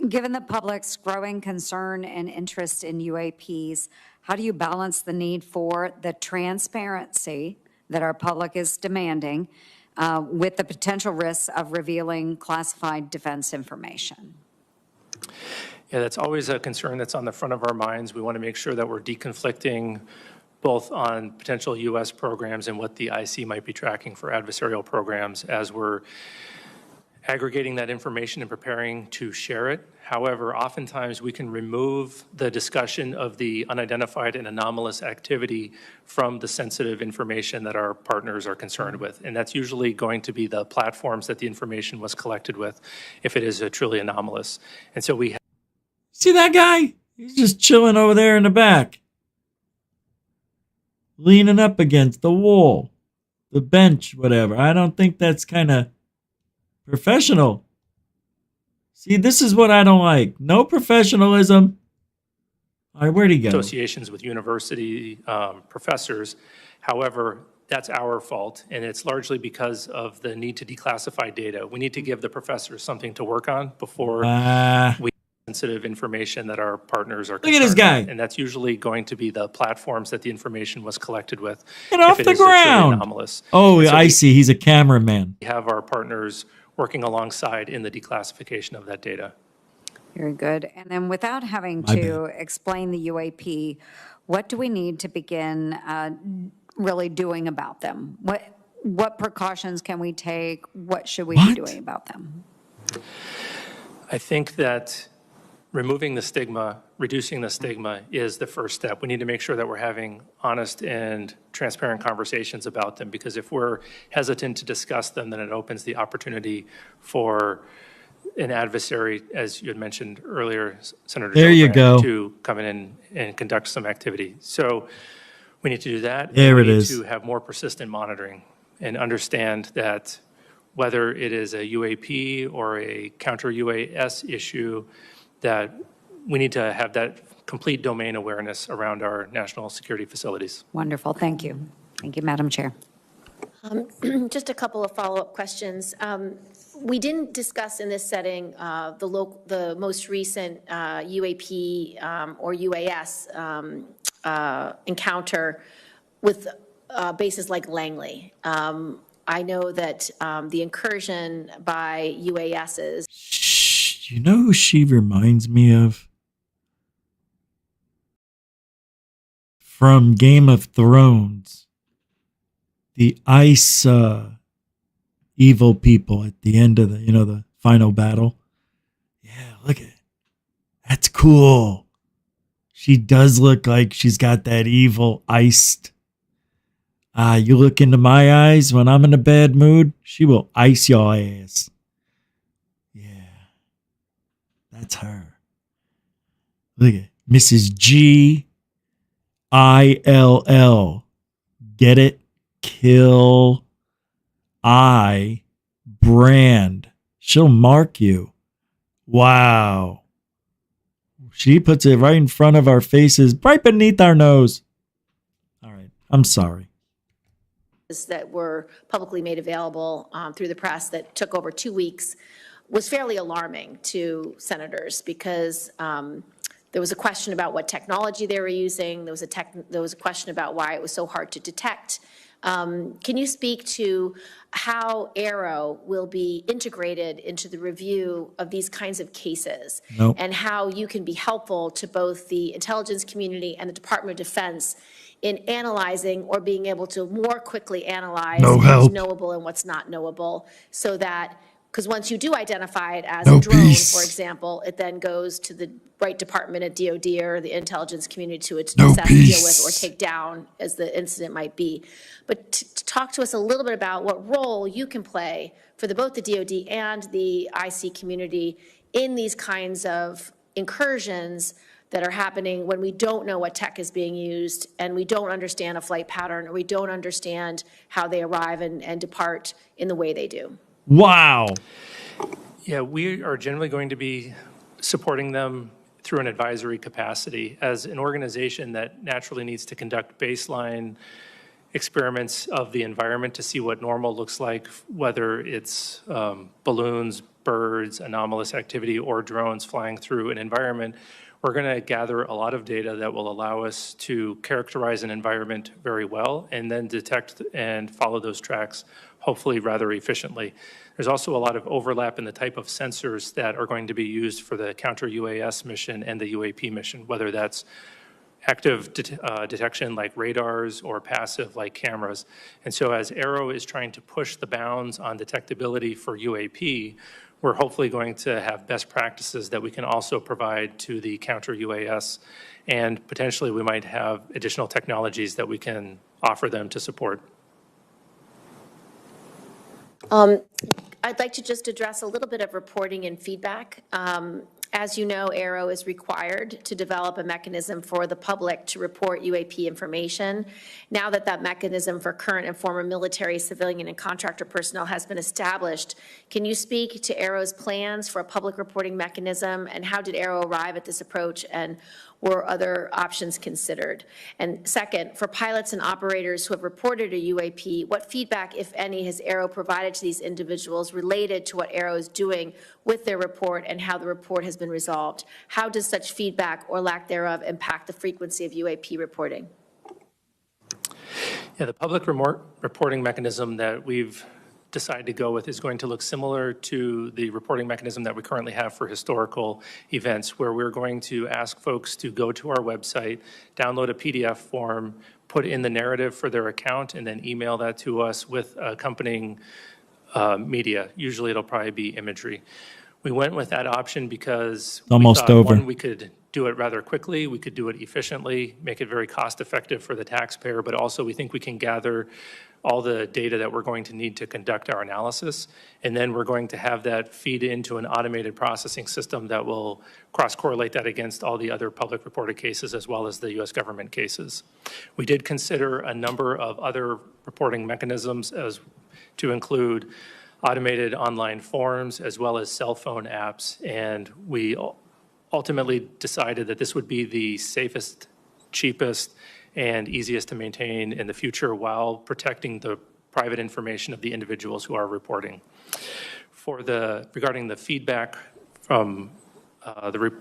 Given the public's growing concern and interest in UAPs, how do you balance the need for the transparency that our public is demanding with the potential risks of revealing classified defense information? Yeah, that's always a concern that's on the front of our minds. We want to make sure that we're deconflicting both on potential U.S. programs and what the IC might be tracking for adversarial programs as we're aggregating that information and preparing to share it. However, oftentimes we can remove the discussion of the unidentified and anomalous activity from the sensitive information that our partners are concerned with. And that's usually going to be the platforms that the information was collected with if it is truly anomalous. And so we see that guy? He's just chilling over there in the back, leaning up against the wall, the bench, whatever. I don't think that's kind of professional. See, this is what I don't like. No professionalism. All right, where'd he go? Associations with university professors. However, that's our fault, and it's largely because of the need to declassify data. We need to give the professors something to work on before we sensitive information that our partners are concerned look at this guy. with. And that's usually going to be the platforms that the information was collected with. Get off the ground. Anomalous. Oh, so I see. He's a cameraman. We have our partners working alongside in the declassification of that data. Very good. And then without having to explain the UAP, what do we need to begin really doing about them? What precautions can we take? What should we be doing about them? I think that removing the stigma, reducing the stigma is the first step. We need to make sure that we're having honest and transparent conversations about them, because if we're hesitant to discuss them, then it opens the opportunity for an adversary, as you had mentioned earlier, Senator There you Gillibrand, go. to come in and conduct some activity. So we need to do that. There we it need is. to have more persistent monitoring and understand that whether it is a UAP or a counter-UAS issue, that we need to have that complete domain awareness around our national security facilities. Wonderful. Thank you. Thank you, Madam Chair. Just a couple of follow-up questions. We didn't discuss in this setting the most recent UAP or UAS encounter with bases like Langley. I know that the incursion by UASs. Shh, you know who she reminds me of? From Game of Thrones. The ice evil people at the end of the final battle. Yeah, look at it. That's cool. She does look like she's got that evil iced. You look into my eyes when I'm in a bad mood, she will ice your ass. Yeah. That's her. Look at Mrs. G-I-L-L. Get it? Kill. I. Brand. She'll mark you. Wow. She puts it right in front of our faces, right beneath our nose. All right. I'm sorry. That were publicly made available through the press that took over 2 weeks was fairly alarming to senators, because there was a question about what technology they were using. There was a question about why it was so hard to detect. Can you speak to how AARO will be integrated into the review of these kinds of cases? Nope. And how you can be helpful to both the intelligence community and the Department of Defense in analyzing or being able to more quickly analyze what's knowable and what's not knowable, so that, because once you do identify it as a drone, for example, it then goes to the right department at DOD or the intelligence community to assess, deal with, or take down as the incident might be. But to talk to us a little bit about what role you can play for both the DOD and the IC community in these kinds of incursions that are happening when we don't know what tech is being used, and we don't understand a flight pattern, or we don't understand how they arrive and depart in the way they do. Wow. Yeah, we are generally going to be supporting them through an advisory capacity as an organization that naturally needs to conduct baseline experiments of the environment to see what normal looks like, whether it's balloons, birds, anomalous activity, or drones flying through an environment. We're going to gather a lot of data that will allow us to characterize an environment very well and then detect and follow those tracks, hopefully rather efficiently. There's also a lot of overlap in the type of sensors that are going to be used for the counter-UAS mission and the UAP mission, whether that's active detection like radars or passive like cameras. And so as AARO is trying to push the bounds on detectability for UAP, we're hopefully going to have best practices that we can also provide to the counter-UAS, and potentially we might have additional technologies that we can offer them to support. I'd like to just address a little bit of reporting and feedback. As you know, AARO is required to develop a mechanism for the public to report UAP information. Now that that mechanism for current and former military, civilian, and contractor personnel has been established, can you speak to AARO's plans for a public reporting mechanism, and how did AARO arrive at this approach, and were other options considered? And second, for pilots and operators who have reported a UAP, what feedback, if any, has AARO provided to these individuals related to what AARO is doing with their report and how the report has been resolved? How does such feedback or lack thereof impact the frequency of UAP reporting? Yeah, the public reporting mechanism that we've decided to go with is going to look similar to the reporting mechanism that we currently have for historical events, where we're going to ask folks to go to our website, download a PDF form, put in the narrative for their account, and then email that to us with accompanying media. Usually it'll probably be imagery. We went with that option because we Almost thought, over. one, we could do it rather quickly, we could do it efficiently, make it very cost-effective for the taxpayer, but also we think we can gather all the data that we're going to need to conduct our analysis, and then we're going to have that feed into an automated processing system that will cross-correlate that against all the other public reported cases as well as the U.S. government cases. We did consider a number of other reporting mechanisms as to include automated online forms as well as cell phone apps, and we ultimately decided that this would be the safest, cheapest, and easiest to maintain in the future while protecting the private information of the individuals who are reporting. Regarding the feedback from the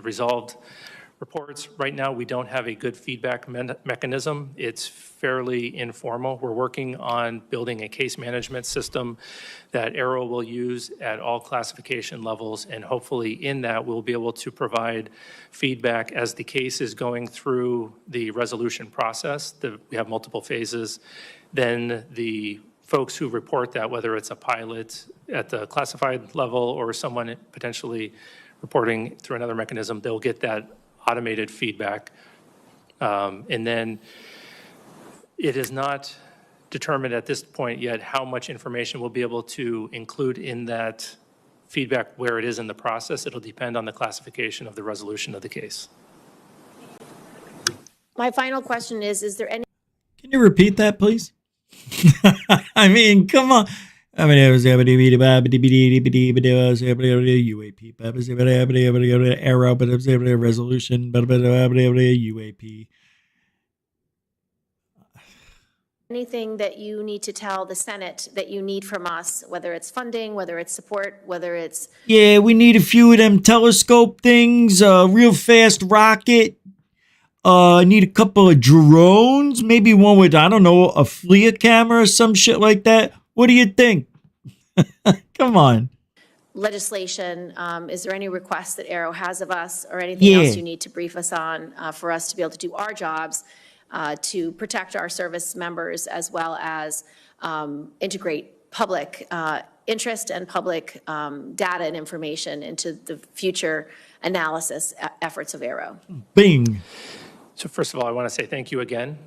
resolved reports, right now we don't have a good feedback mechanism. It's fairly informal. We're working on building a case management system that AARO will use at all classification levels, and hopefully in that we'll be able to provide feedback as the case is going through the resolution process. We have multiple phases. Then the folks who report that, whether it's a pilot at the classified level or someone potentially reporting through another mechanism, they'll get that automated feedback. And then it is not determined at this point yet how much information we'll be able to include in that feedback where it is in the process. It'll depend on the classification of the resolution of the case. My final question is there any Can you repeat that, please? I mean, come on. I mean, it was UAP, arrow, but it was resolution, UAP. anything that you need to tell the Senate that you need from us, whether it's funding, whether it's support, whether it's... Yeah, we need a few of them telescope things, a real fast rocket. I need a couple of drones, maybe one with, I don't know, a FLIR camera or some shit like that. What do you think? Come on. legislation, is there any requests that AARO has of us or anything else you need to brief us on for us to be able to do our jobs to protect our service members as well as integrate public interest and public data and information into the future analysis efforts of AARO? Bing. So first of all, I want to say thank you again.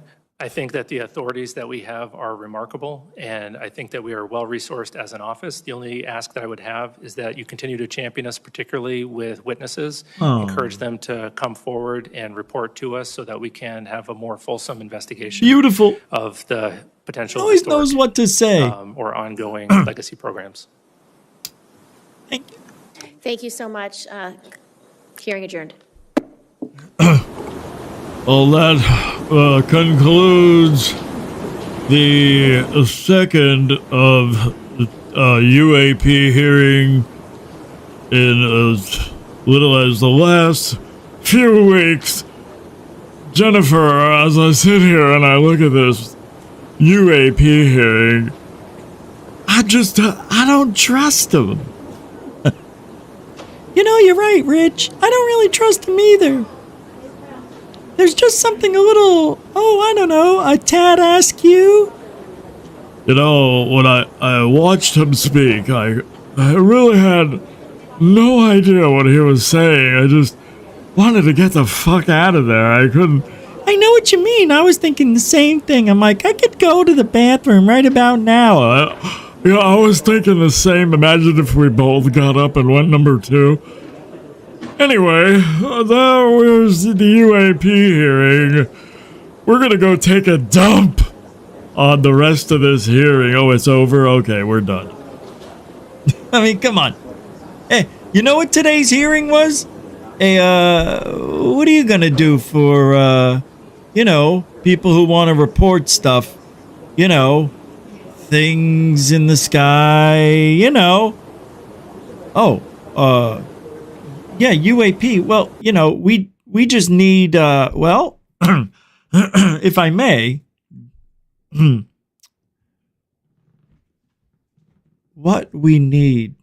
I think that the authorities that we have are remarkable, and I think that we are well-resourced as an office. The only ask that I would have is that you continue to champion us, particularly with witnesses, encourage them to come forward and report to us so that we can have a more fulsome investigation Beautiful. of the potential Always knows what to say. or ongoing legacy programs. Thank you. Thank you so much. Hearing adjourned. Well, that concludes the second of UAP hearing in as little as the last few weeks. Jennifer, as I sit here and I look at this UAP hearing, I don't trust him. You know, you're right, Rich. I don't really trust him either. There's just something a little, I don't know, a tad askew. You know, when I watched him speak, I really had no idea what he was saying. I just wanted to get the fuck out of there. I couldn't. I know what you mean. I was thinking the same thing. I'm like, I could go to the bathroom right about now. I was thinking the same. Imagine if we both got up and went number 2. Anyway, that was the UAP hearing. We're going to go take a dump on the rest of this hearing. Oh, it's over? Okay, we're done. I mean, come on. Hey, you know what today's hearing was? Hey, what are you going to do for, people who want to report stuff? Things in the sky, Yeah, UAP. Well, we just need, if I may, what we need.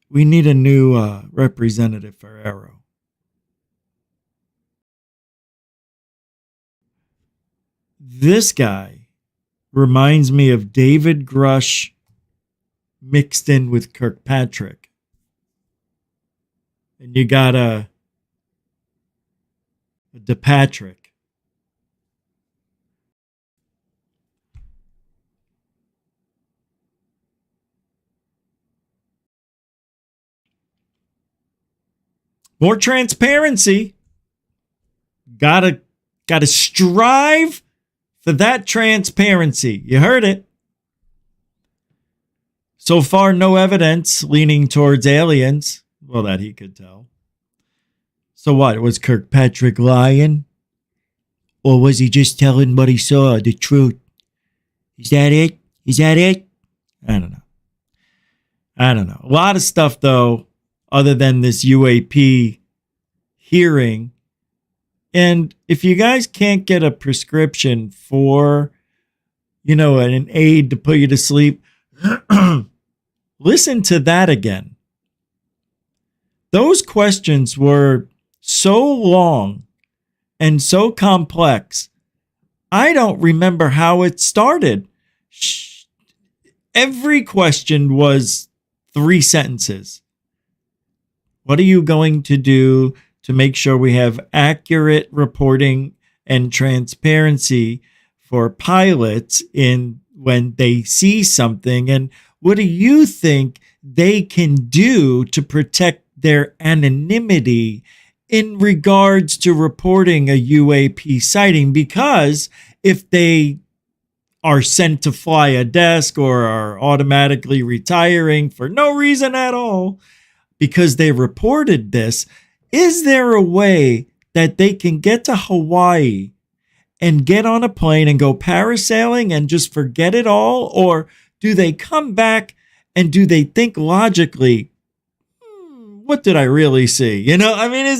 We need a new representative for AARO. This guy reminds me of David Grush mixed in with Kirkpatrick. And you got a DePatrick. More transparency. Gotta strive for that transparency. You heard it. So far, no evidence leaning towards aliens. Well, that he could tell. So what? Was Kirkpatrick lying? Or was he just telling what he saw, the truth? Is that it? Is that it? I don't know. A lot of stuff, though, other than this UAP hearing. And if you guys can't get a prescription for, an aid to put you to sleep, listen to that again. Those questions were so long and so complex. I don't remember how it started. Every question was 3 sentences. What are you going to do to make sure we have accurate reporting and transparency for pilots in when they see something? And what do you think they can do to protect their anonymity in regards to reporting a UAP sighting? Because if they are sent to fly a desk or are automatically retiring for no reason at all because they reported this, is there a way that they can get to Hawaii and get on a plane and go parasailing and just forget it all? Or do they come back and do they think logically, what did I really see? Is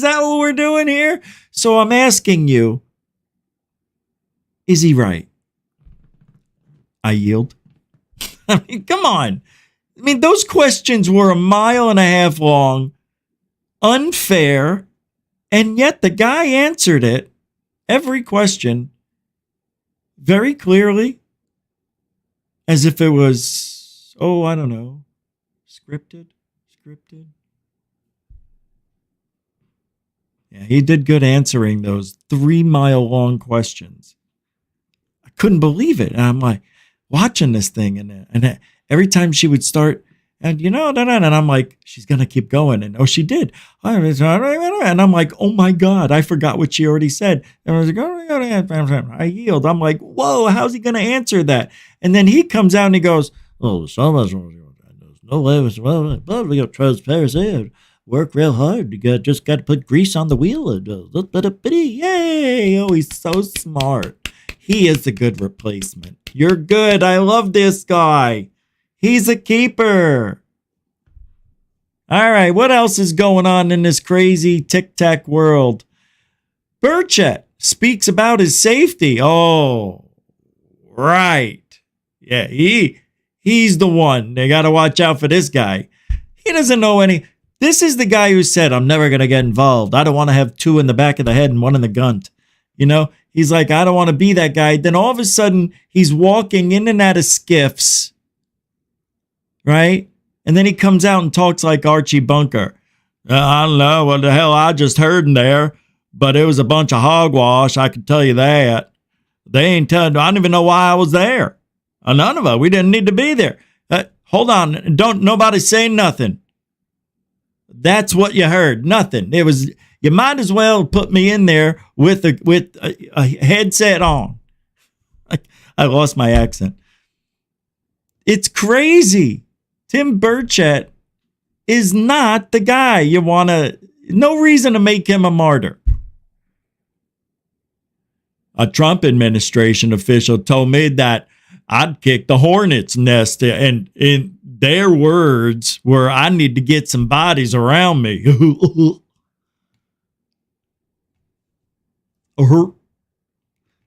that what we're doing here? So I'm asking you, is he right? I yield. Come on. Those questions were 1.5 miles long, unfair, and yet the guy answered it, every question, very clearly, as if it was, I don't know, scripted. Yeah, he did good answering those 3-mile-long questions. I couldn't believe it. And I'm like, watching this thing, and every time she would start, and I'm like, she's going to keep going. And she did. And I'm like, oh my God, I forgot what she already said. And I was like, I yield. I'm like, whoa, how's he going to answer that? And then he comes out and he goes, so much, there's no evidence, but we got transparency. Work real hard. You just got to put grease on the wheel. Yay! Oh, he's so smart. He is a good replacement. You're good. I love this guy. He's a keeper. All right, what else is going on in this crazy tic-tac world? Burchett speaks about his safety. Oh, right. Yeah, he's the one. They got to watch out for this guy. He doesn't know any. This is the guy who said, I'm never going to get involved. I don't want to have 2 in the back of the head and 1 in the gunt. He's like, I don't want to be that guy. Then all of a sudden, he's walking in and out of skiffs, right? And then he comes out and talks like Archie Bunker. I don't know what the hell I just heard in there, but it was a bunch of hogwash, I can tell you that. They ain't telling, I don't even know why I was there. None of us, we didn't need to be there. Hold on, don't nobody say nothing. That's what you heard. Nothing. It was. You might as well put me in there with a headset on. I lost my accent. It's crazy. Tim Burchett is not the guy you want to. No reason to make him a martyr. A Trump administration official told me that I'd kick the hornet's nest, and in their words were, I need to get some bodies around me.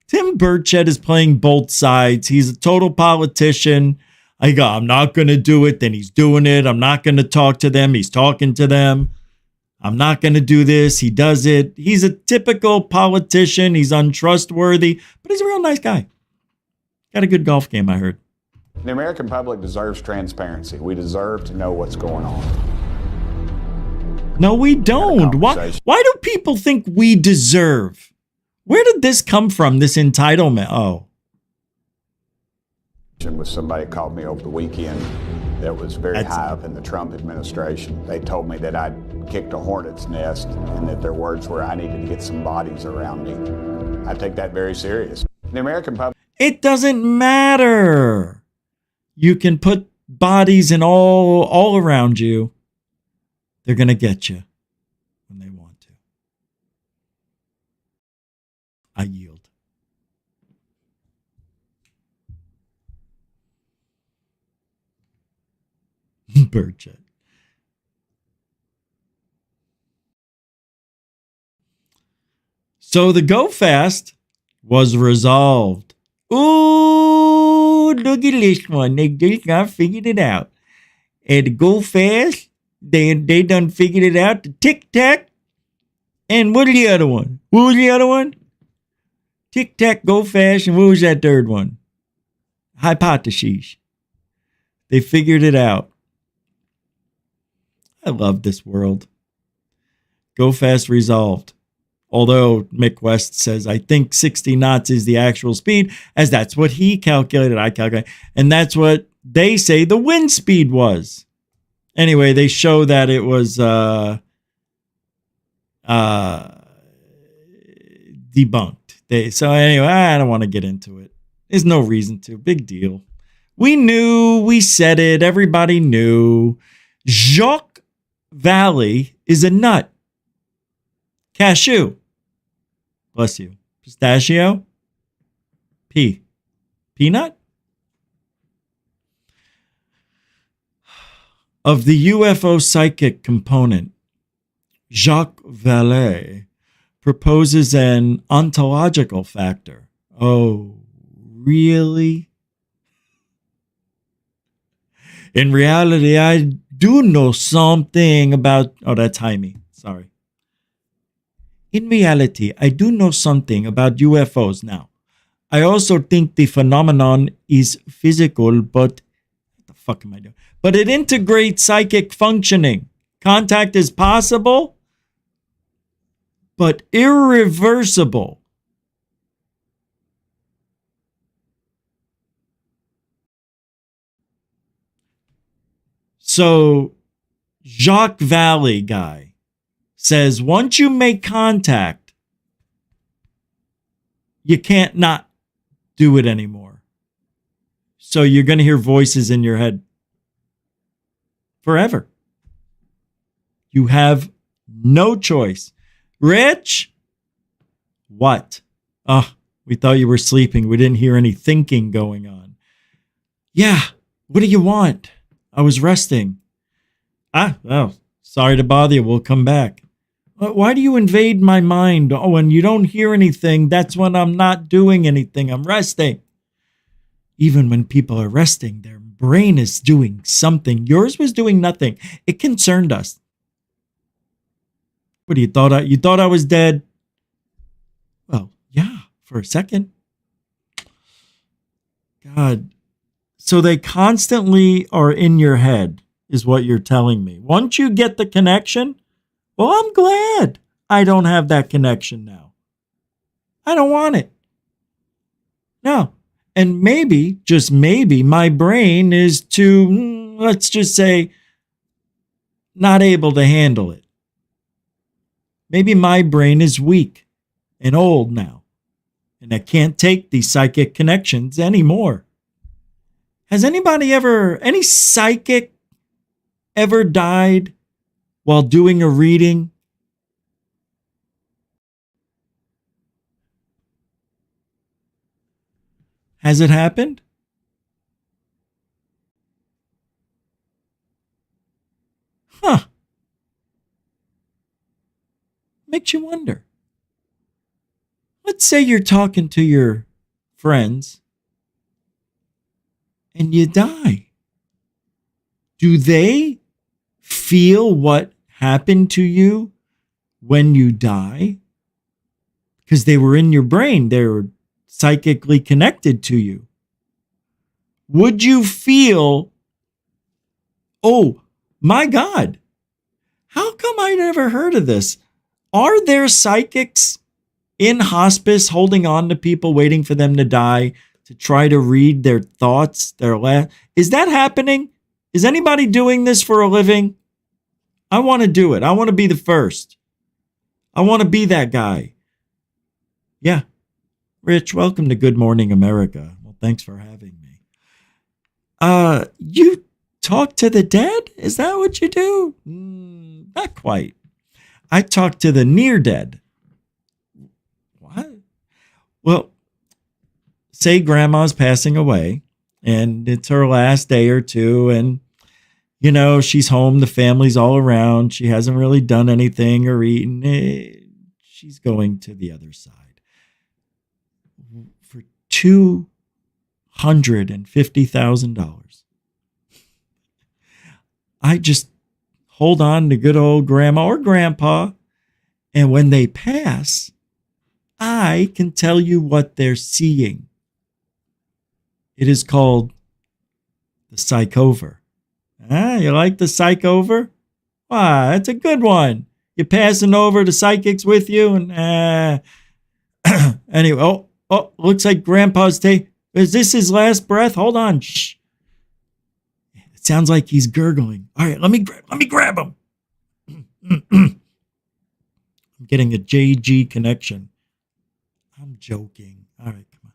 Tim Burchett is playing both sides. He's a total politician. I go, I'm not going to do it. Then he's doing it. I'm not going to talk to them. He's talking to them. I'm not going to do this. He does it. He's a typical politician. He's untrustworthy, but he's a real nice guy. Got a good golf game, I heard. The American public deserves transparency. We deserve to know what's going on. No, we don't. Why do people think we deserve? Where did this come from, this entitlement? Oh. With somebody called me over the weekend that was very high up in the Trump administration. They told me that I'd kicked a hornet's nest and that their words were I needed to get some bodies around me. I take that very serious. The American public... It doesn't matter. You can put bodies in all around you. They're going to get you when they want to. I yield. Birdjet. So the go fast was resolved. Ooh, look at this one. They just got figured it out. And go fast, they done figured it out. The Tic Tac. And what are the other one? What was the other one? Tic Tac, go fast, and what was that third one? Hypotheses. They figured it out. I love this world. Go fast resolved. Although Mick West says, I think 60 knots is the actual speed, as that's what he calculated, I calculated. And that's what they say the wind speed was. Anyway, they show that it was debunked. So anyway, I don't want to get into it. There's no reason to. Big deal. We knew. We said it. Everybody knew. Jacques Valley is a nut. Cashew. Bless you. Pistachio. Peanut? Of the UFO psychic component, Jacques Vallée proposes an ontological factor. Oh, really? In reality, I do know something about... Oh, that's Jaime. Sorry. In reality, I do know something about UFOs now. I also think the phenomenon is physical, but... What the fuck am I doing? But it integrates psychic functioning. Contact is possible, but irreversible. So, Jacques Vallée guy says once you make contact, you can't not do it anymore. So you're going to hear voices in your head forever. You have no choice. Rich? What? Oh, we thought you were sleeping. We didn't hear any thinking going on. Yeah, what do you want? I was resting. Oh, sorry to bother you. We'll come back. Why do you invade my mind? Oh, when you don't hear anything, that's when I'm not doing anything. I'm resting. Even when people are resting, their brain is doing something. Yours was doing nothing. It concerned us. What do you thought? You thought I was dead? Well, yeah, for a second. God. So they constantly are in your head, is what you're telling me. Once you get the connection, well, I'm glad I don't have that connection now. I don't want it. No. And maybe, just maybe, my brain is too, let's just say, not able to handle it. Maybe my brain is weak and old now, and I can't take these psychic connections anymore. Has any psychic ever died while doing a reading? Has it happened? Huh. Makes you wonder. Let's say you're talking to your friends and you die. Do they feel what happened to you when you die? Because they were in your brain. They were psychically connected to you. would you feel, oh my God, how come I never heard of this? Are there psychics in hospice holding on to people, waiting for them to die to try to read their thoughts, is that happening? Is anybody doing this for a living? I want to do it. I want to be the first. I want to be that guy. Yeah. Rich, welcome to Good Morning America. Well, thanks for having me. You talk to the dead? Is that what you do? Not quite. I talk to the near dead. What? Well, say grandma's passing away and it's her last day or two, and you know, she's home, the family's all around, she hasn't really done anything or eaten. She's going to the other side. For $250,000. I just hold on to good old grandma or grandpa, and when they pass, I can tell you what they're seeing. It is called the psychover. You like the psychover? Why, that's a good one. You're passing over the psychics with you, and anyway. Oh, looks like Grandpa's is this his last breath? Hold on. Shh. It sounds like he's gurgling. All right, let me grab him. I'm getting a JG connection. I'm joking. All right, come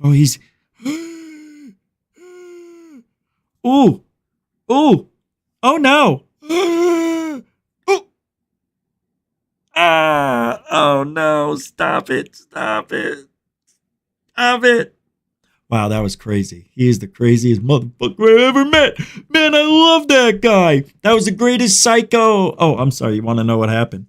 on. Oh, he's. Ooh. Ooh. Oh, no. Oh no, stop it. Stop it. Stop it. Wow, that was crazy. He is the craziest motherfucker I ever met. Man, I love that guy. That was the greatest psycho. Oh, I'm sorry. You want to know what happened?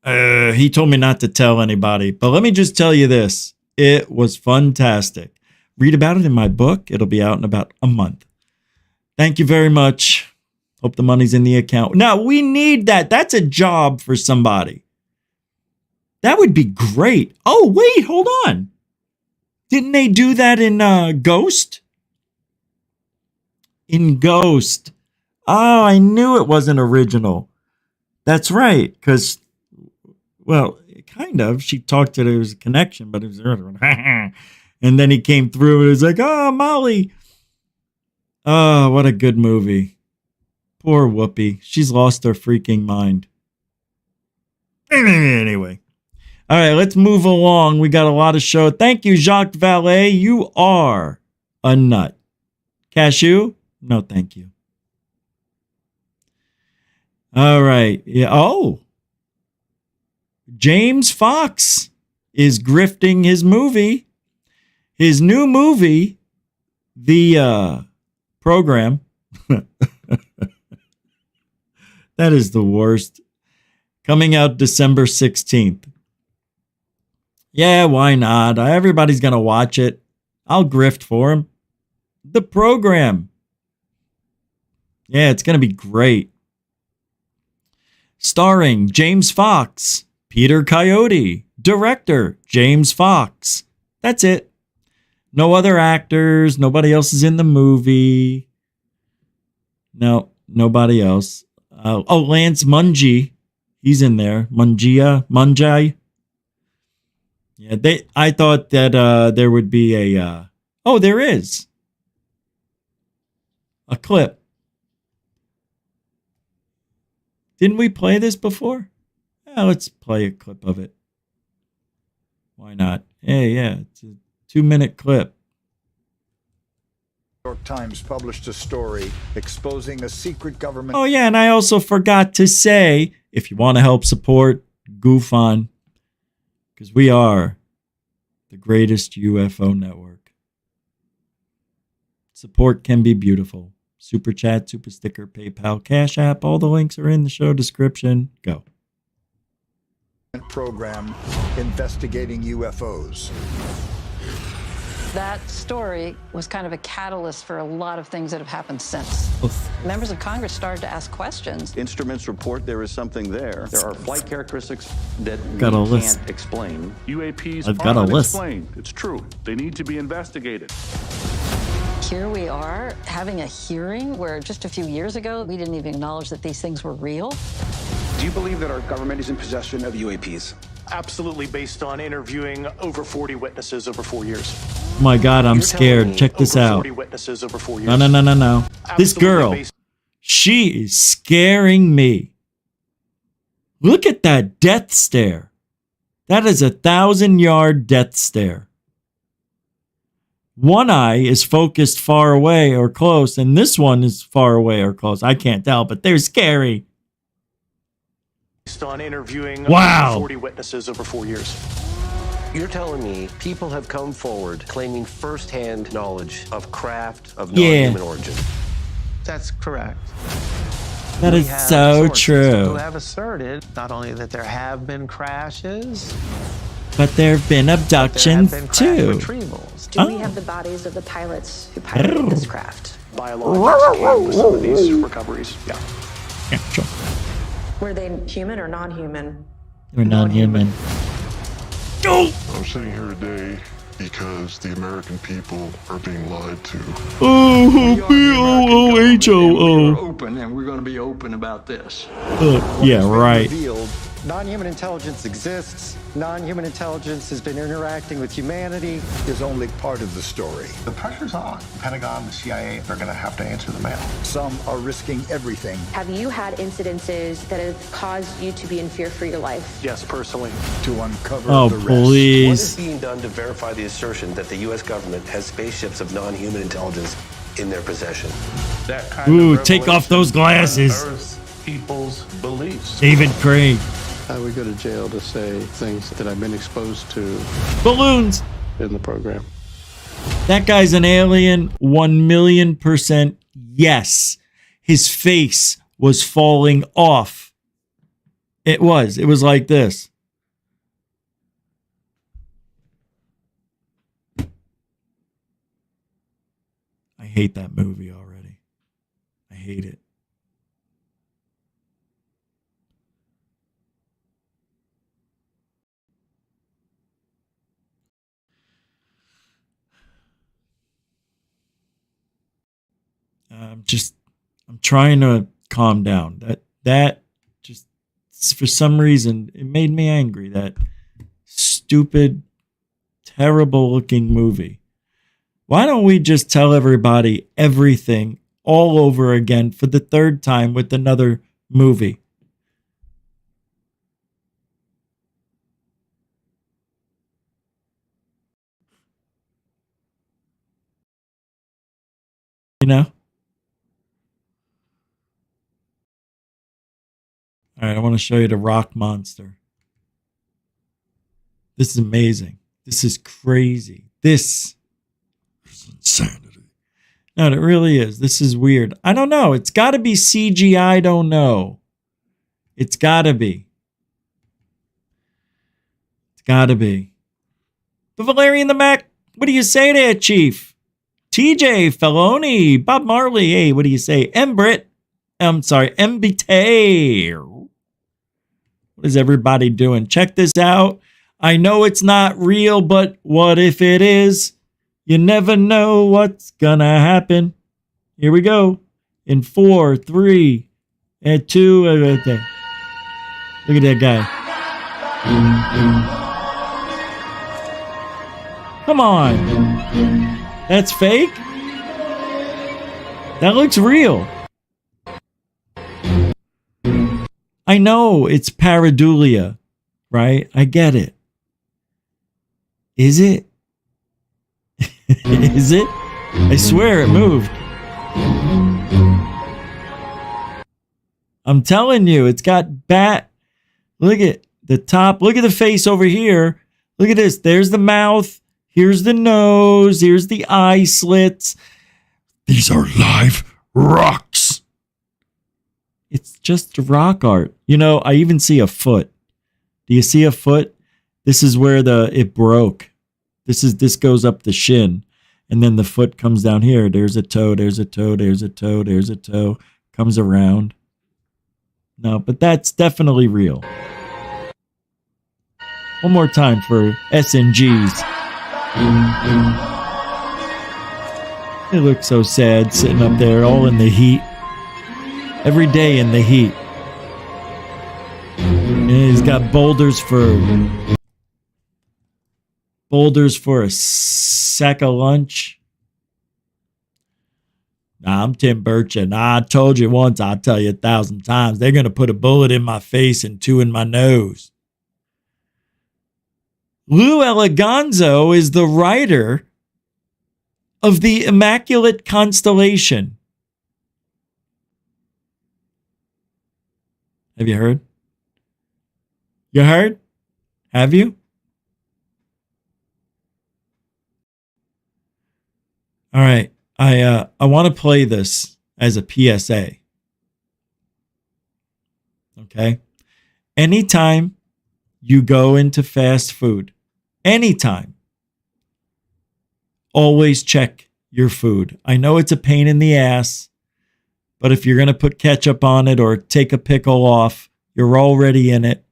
He told me not to tell anybody, but let me just tell you this. It was fantastic. Read about it in my book. It'll be out in about a month. Thank you very much. Hope the money's in the account. Now, we need that. That's a job for somebody. That would be great. Oh, wait, hold on. Didn't they do that in Ghost? In Ghost. Oh, I knew it wasn't original. That's right, because, well, kind of. She talked to there was a connection, but it was and then he came through and it was like, oh, Molly. Oh, what a good movie. Poor Whoopi. She's lost her freaking mind. Anyway. All right, let's move along. We got a lot of show. Thank you, Jacques Vallée. You are a nut. Cashew? No, thank you. All right. Yeah. Oh. James Fox is grifting his movie. His new movie, The Program. That is the worst. Coming out December 16th. Yeah, why not? Everybody's going to watch it. I'll grift for him. The Program. Yeah, it's going to be great. Starring James Fox, Peter Coyote, director James Fox. That's it. No other actors. Nobody else is in the movie. No, nobody else. Lance Mungy. He's in there. Munjai. Yeah, I thought that there would be a... there is. A clip. Didn't we play this before? Yeah, let's play a clip of it. Why not? Hey, yeah, it's a 2-minute clip. New York Times published a story exposing a secret government. Oh, yeah, and I also forgot to say, if you want to help support GUFON, because we are the greatest UFO network. Support can be beautiful. Super Chat, Super Sticker, PayPal, Cash App, all the links are in the show description. Go. Program investigating UFOs. That story was kind of a catalyst for a lot of things that have happened since. Members of Congress started to ask questions. Instruments report there is something there. There are flight characteristics that we Got a list. can't explain. UAPs I've are got a list. unexplained. It's true. They need to be investigated. Here we are having a hearing where just a few years ago, we didn't even acknowledge that these things were real. Do you believe that our government is in possession of UAPs? Absolutely, based on interviewing over 40 witnesses over 4 years. My God, I'm scared. Check this over out. 40 witnesses over 4 years. No. This Absolutely girl, she is scaring me. Look at that death stare. That is 1,000-yard death stare. One eye is focused far away or close, and this one is far away or close. I can't tell, but they're scary. Based on interviewing Wow. over 40 witnesses over 4 years. You're telling me people have come forward claiming firsthand knowledge of craft of Yeah. non-human origin? That's correct. That We is have so sources true. who have asserted not only that there have been crashes, But there have been but there have abductions been crash too. retrievals. Do we have the bodies of the pilots who piloted this craft? Biologics came with some of these recoveries. Yeah. Yeah, sure. Were they human or non-human? They're non-human. I'm sitting here today because the American people are being lied to. Oh, B-O-O-H-O-O. We're open, and we're going to be open about this. Yeah, right. Revealed, non-human intelligence exists. Non-human intelligence has been interacting with humanity. Is only part of the story. The pressure's on. The Pentagon, the CIA, they're going to have to answer the mail. Some are risking everything Have you had incidences that have caused you to be in fear for your life? Yes, personally. to uncover Oh, the rest. What is please. being done to verify the assertion that the U.S. government has spaceships of non-human intelligence in their possession? That kind Ooh, of take off those glasses. unearths people's beliefs. David Craig. I would go to jail to say things that I've been exposed to Balloons. in the program. That guy's an alien. 1,000,000% yes. His face was falling off. It was. It was like this. I hate that movie already. I hate it. I'm trying to calm down. That just, for some reason, it made me angry. That stupid, terrible looking movie. Why don't we just tell everybody everything all over again for the third time with another movie? You know? All right, I want to show you the rock monster. This is amazing. This is crazy. This is insanity. No, it really is. This is weird. I don't know. It's got to be CGI. I don't know. It's got to be. It's got to be. The Valerian the Mac. What do you say there, Chief? TJ, Feloni, Bob Marley. Hey, what do you say? Embrit. I'm sorry, MBT. What is everybody doing? Check this out. I know it's not real, but what if it is? You never know what's gonna happen. Here we go. In 4, 3, and 2. Look at that guy. Come on. That's fake? That looks real. I know it's pareidolia, right? I get it. Is it? Is it? I swear it moved. I'm telling you, it's got bat. Look at the top. Look at the face over here. Look at this. There's the mouth. Here's the nose. Here's the eye slits. These are live rocks. It's just rock art. You know, I even see a foot. Do you see a foot? This is where it broke. This goes up the shin, and then the foot comes down here. There's a toe, there's a toe, there's a toe, there's a toe, comes around. No, but that's definitely real. One more time for SNGs. They look so sad sitting up there all in the heat. Every day in the heat. And he's got boulders for a sack of lunch. Nah, I'm Tim Burchett. I told you once, I'll tell you 1,000 times. They're going to put a bullet in my face and 2 in my nose. Lou Eliganzo is the writer of the Immaculate Constellation. Have you heard? You heard? Have you? All right. I want to play this as a PSA. Okay? Anytime you go into fast food, anytime, always check your food. I know it's a pain in the ass, but if you're going to put ketchup on it or take a pickle off, you're already in it.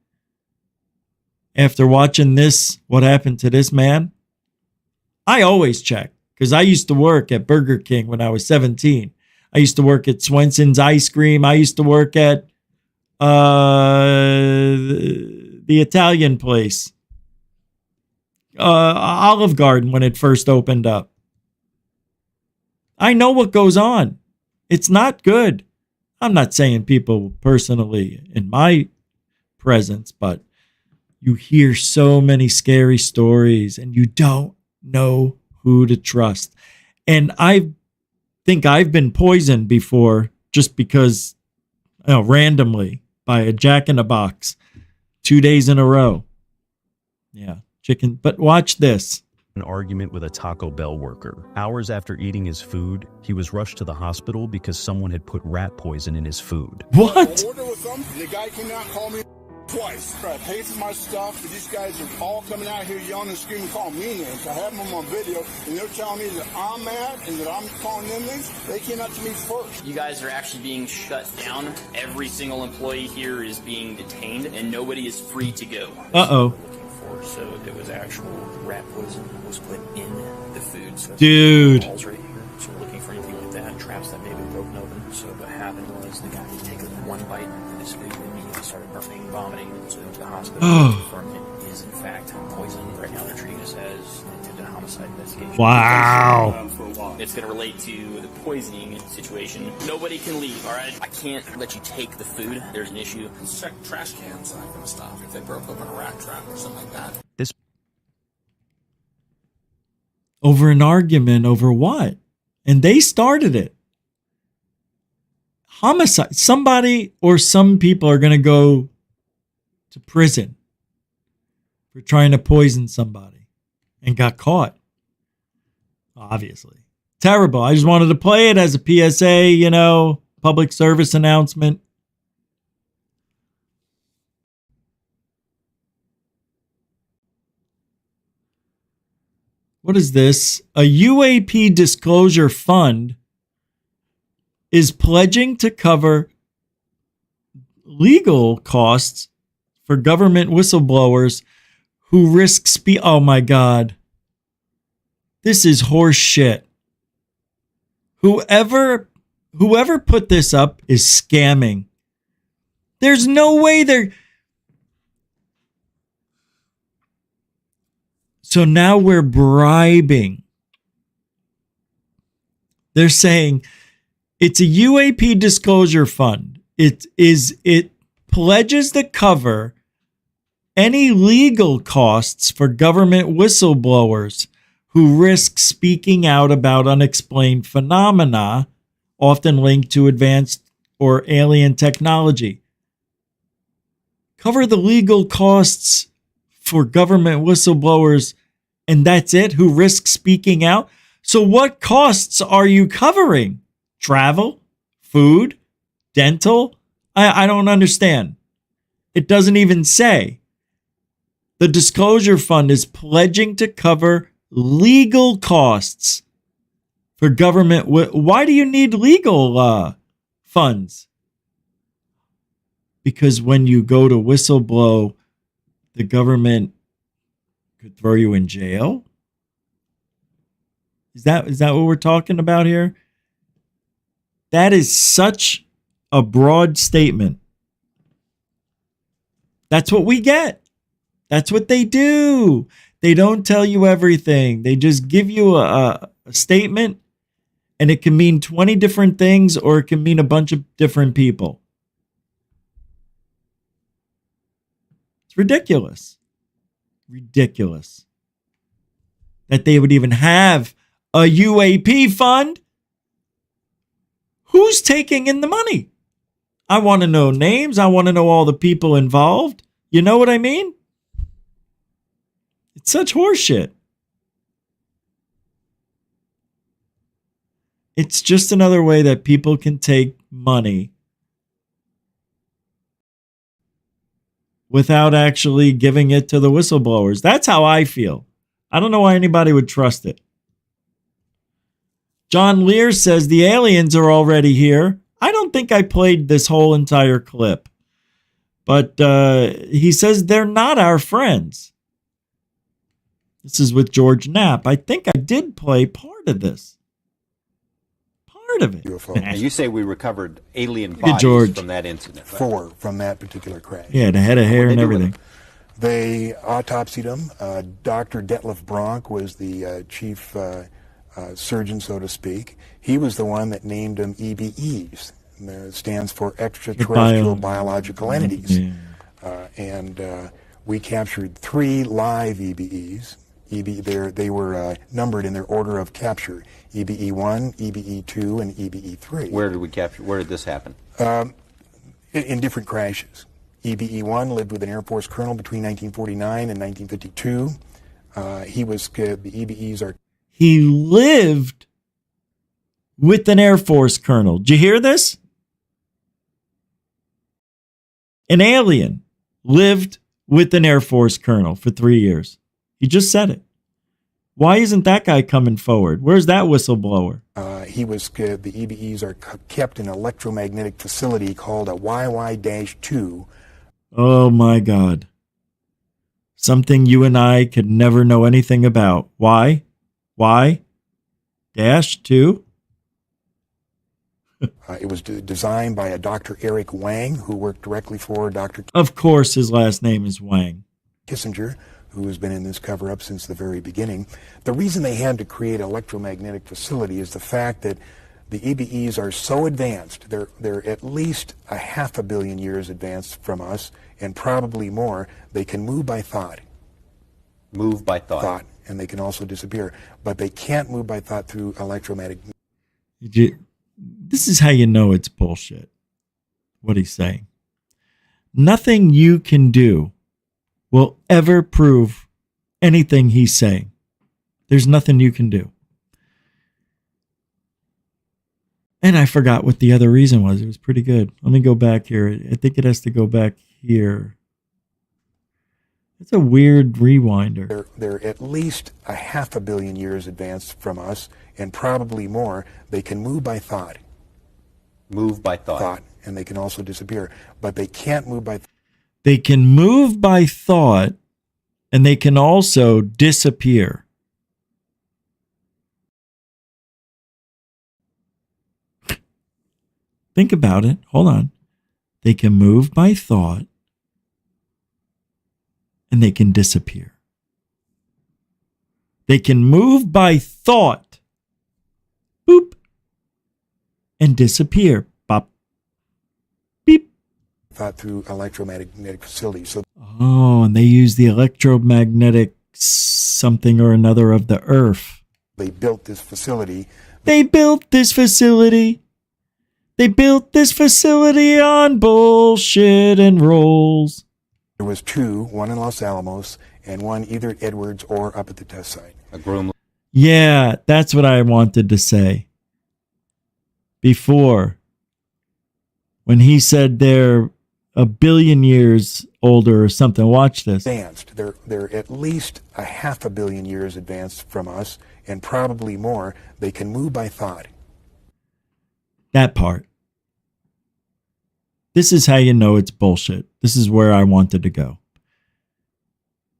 After watching this, what happened to this man, I always check, because I used to work at Burger King when I was 17. I used to work at Swenson's Ice Cream. I used to work at the Italian place, Olive Garden, when it first opened up. I know what goes on. It's not good. I'm not saying people personally in my presence, but you hear so many scary stories and you don't know who to trust. And I think I've been poisoned before just because, randomly by a Jack-in-the-Box 2 days in a row. Yeah, chicken. But watch this. An argument with a Taco Bell worker. Hours after eating his food, he was rushed to the hospital because someone had put rat poison in his food. What? I ordered with them, and the guy came out and called me twice. I paid for my stuff, but these guys are all coming out here yelling and screaming, calling me names. I have them on video, and they're telling me that I'm mad and that I'm calling them names. They came out to me first. You guys are actually being shut down. Every single employee here is being detained, and nobody is free to go. Uh-oh. So there was actual rat poison was put in the food. So dude. Right here. So we're looking for anything like that, traps that may be broken open. So what happened was the guy would take one bite and his food immediately started burning, vomiting, so they went to the hospital. Confirmed it is in fact poison. Right now they're treating this as an attempted homicide investigation. Wow. It's going to relate to the poisoning situation. Nobody can leave, all right? I can't let you take the food. There's an issue. Let's check trash cans and that kind of stuff. If they broke open a rat trap or something like that. This over an argument over what? And they started it. Homicide. Somebody or some people are going to go to prison for trying to poison somebody and got caught. Obviously. Terrible. I just wanted to play it as a PSA, public service announcement. What is this? A UAP disclosure fund is pledging to cover legal costs for government whistleblowers who risk oh my God. This is horse shit. Whoever put this up is scamming. There's no way they're... So now we're bribing. They're saying it's a UAP disclosure fund. It pledges to cover any legal costs for government whistleblowers who risk speaking out about unexplained phenomena, often linked to advanced or alien technology. Cover the legal costs for government whistleblowers, and that's it, who risk speaking out? So what costs are you covering? Travel? Food? Dental? I don't understand. It doesn't even say. The disclosure fund is pledging to cover legal costs for government. Why do you need legal funds? Because when you go to whistleblow, the government could throw you in jail. Is that what we're talking about here? That is such a broad statement. That's what we get. That's what they do. They don't tell you everything. They just give you a statement, and it can mean 20 different things, or it can mean a bunch of different people. It's ridiculous. Ridiculous. That they would even have a UAP fund. Who's taking in the money? I want to know names. I want to know all the people involved. You know what I mean? It's such horseshit. It's just another way that people can take money without actually giving it to the whistleblowers. That's how I feel. I don't know why anybody would trust it. John Lear says the aliens are already here. I don't think I played this whole entire clip. But he says they're not our friends. This is with George Knapp. I think I did play part of this. Part of it. UFO. You say we recovered alien bodies from that incident. Right? 4 from that particular crash. Yeah, the head of hair and everything. They autopsied them. Dr. Detlef Bronk was the chief surgeon, so to speak. He was the one that named them EBEs. It stands for extraterrestrial biological entities. Yeah. And we captured 3 live EBEs. They were numbered in their order of capture: EBE-1, EBE-2, and EBE-3. Where did we capture? Where did this happen? In different crashes. EBE-1 lived with an Air Force colonel between 1949 and 1952. The EBEs are. He lived with an Air Force colonel. Did you hear this? An alien lived with an Air Force colonel for 3 years. He just said it. Why isn't that guy coming forward? Where's that whistleblower? The EBEs are kept in an electromagnetic facility called a YY-2. Oh my God. Something you and I could never know anything about. Why? Y-2? It was designed by a Dr. Eric Wang, who worked directly for Dr. Of course his last name is Wang. Kissinger, who has been in this cover-up since the very beginning. The reason they had to create an electromagnetic facility is the fact that the EBEs are so advanced. They're at least 500 million years advanced from us, and probably more. They can move by thought. Move by thought. And they can also disappear. But they can't move by thought through electromagnetic. This is how you know it's bullshit, what he's saying. Nothing you can do will ever prove anything he's saying. There's nothing you can do. And I forgot what the other reason was. It was pretty good. Let me go back here. I think it has to go back here. It's a weird rewinder. They're at least 500 million years advanced from us, and probably more. They can move by thought. Move by thought. And they can also disappear. But they can't move by. They can move by thought, and they can also disappear. Think about it. Hold on. They can move by thought, and they can disappear. They can move by thought, boop, and disappear, bop, beep. Thought through electromagnetic facilities. So. Oh, and they use the electromagnetic something or another of the earth. They built this facility. They built this facility on bullshit and rolls. There was 2, one in Los Alamos and one either at Edwards or up at the test site. A groom. Yeah, that's what I wanted to say. Before, when he said they're 1 billion years older or something. Watch this. Advanced. They're at least a 500 million years advanced from us, and probably more. They can move by thought. That part. This is how you know it's bullshit. This is where I wanted to go.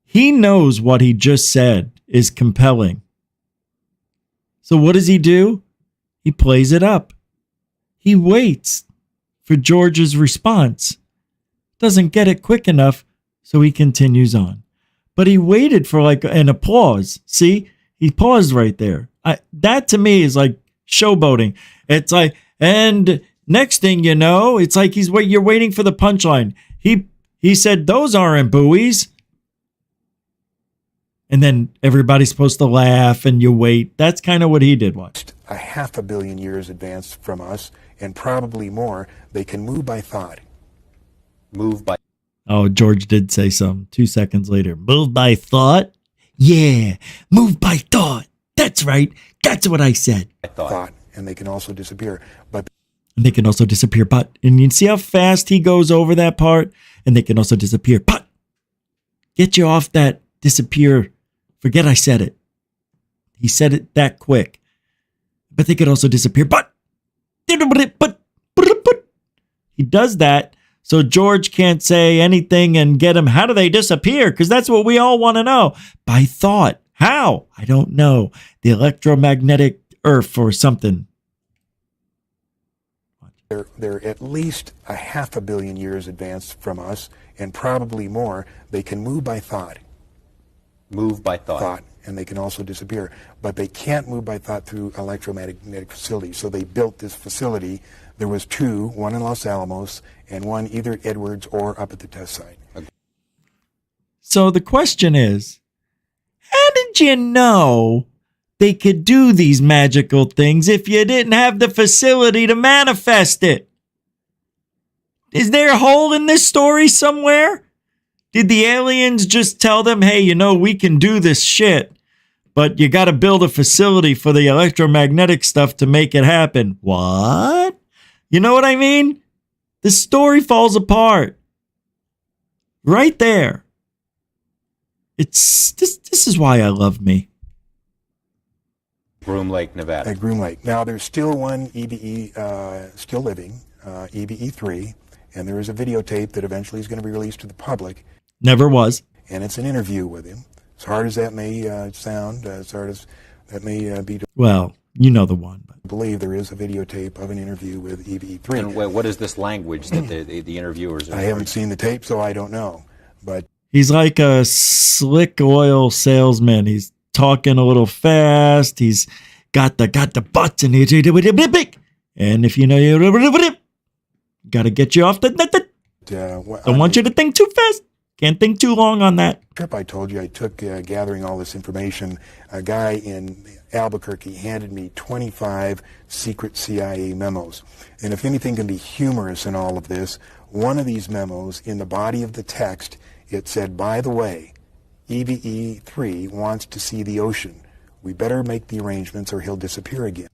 He knows what he just said is compelling. So what does he do? He plays it up. He waits for George's response. Doesn't get it quick enough, so he continues on. But he waited for like an applause. See? He paused right there. That to me is like showboating. It's like, and next thing you know, it's like you're waiting for the punchline. He said, those aren't buoys. And then everybody's supposed to laugh and you wait. That's kind of what he did. Watch. A 500 million years advanced from us, and probably more. They can move by thought. Move by. Oh, George did say something 2 seconds later. Move by thought? Yeah, move by thought. That's right. That's what I said. Thought. And they can also disappear. But and they can also disappear. But, and you see how fast he goes over that part? And they can also disappear. But, get you off that disappear. Forget I said it. He said it that quick. But they could also disappear. But he does that so George can't say anything and get him. How do they disappear? Because that's what we all want to know. By thought. How? I don't know. The electromagnetic earth or something. They're at least a 500 million years advanced from us, and probably more. They can move by thought. Move by thought. And they can also disappear. But they can't move by thought through electromagnetic facilities. So they built this facility. There was two, one in Los Alamos and one either at Edwards or up at the test site. So the question is, how did you know they could do these magical things if you didn't have the facility to manifest it? Is there a hole in this story somewhere? Did the aliens just tell them, hey, you know, we can do this shit, but you got to build a facility for the electromagnetic stuff to make it happen? What? You know what I mean? The story falls apart. Right there. It's this is why I love me. Groom Lake, Nevada. At Groom Lake. Now, there's still one EBE still living, EBE3, and there is a videotape that eventually is going to be released to the public. Never was. And it's an interview with him. As hard as that may sound, as hard as that may be to well, you know the one. But. I believe there is a videotape of an interview with EBE3. And what is this language that the interviewers are I haven't seen the tape, so I don't know. But he's like a slick oil salesman. He's talking a little fast. He's got the butts and if you know you got to get you off the. Don't want you to think too fast. Can't think too long on that. Trip I told you I took gathering all this information. A guy in Albuquerque handed me 25 secret CIA memos. And if anything can be humorous in all of this, one of these memos, in the body of the text, it said, by the way, EBE3 wants to see the ocean. We better make the arrangements or he'll disappear again.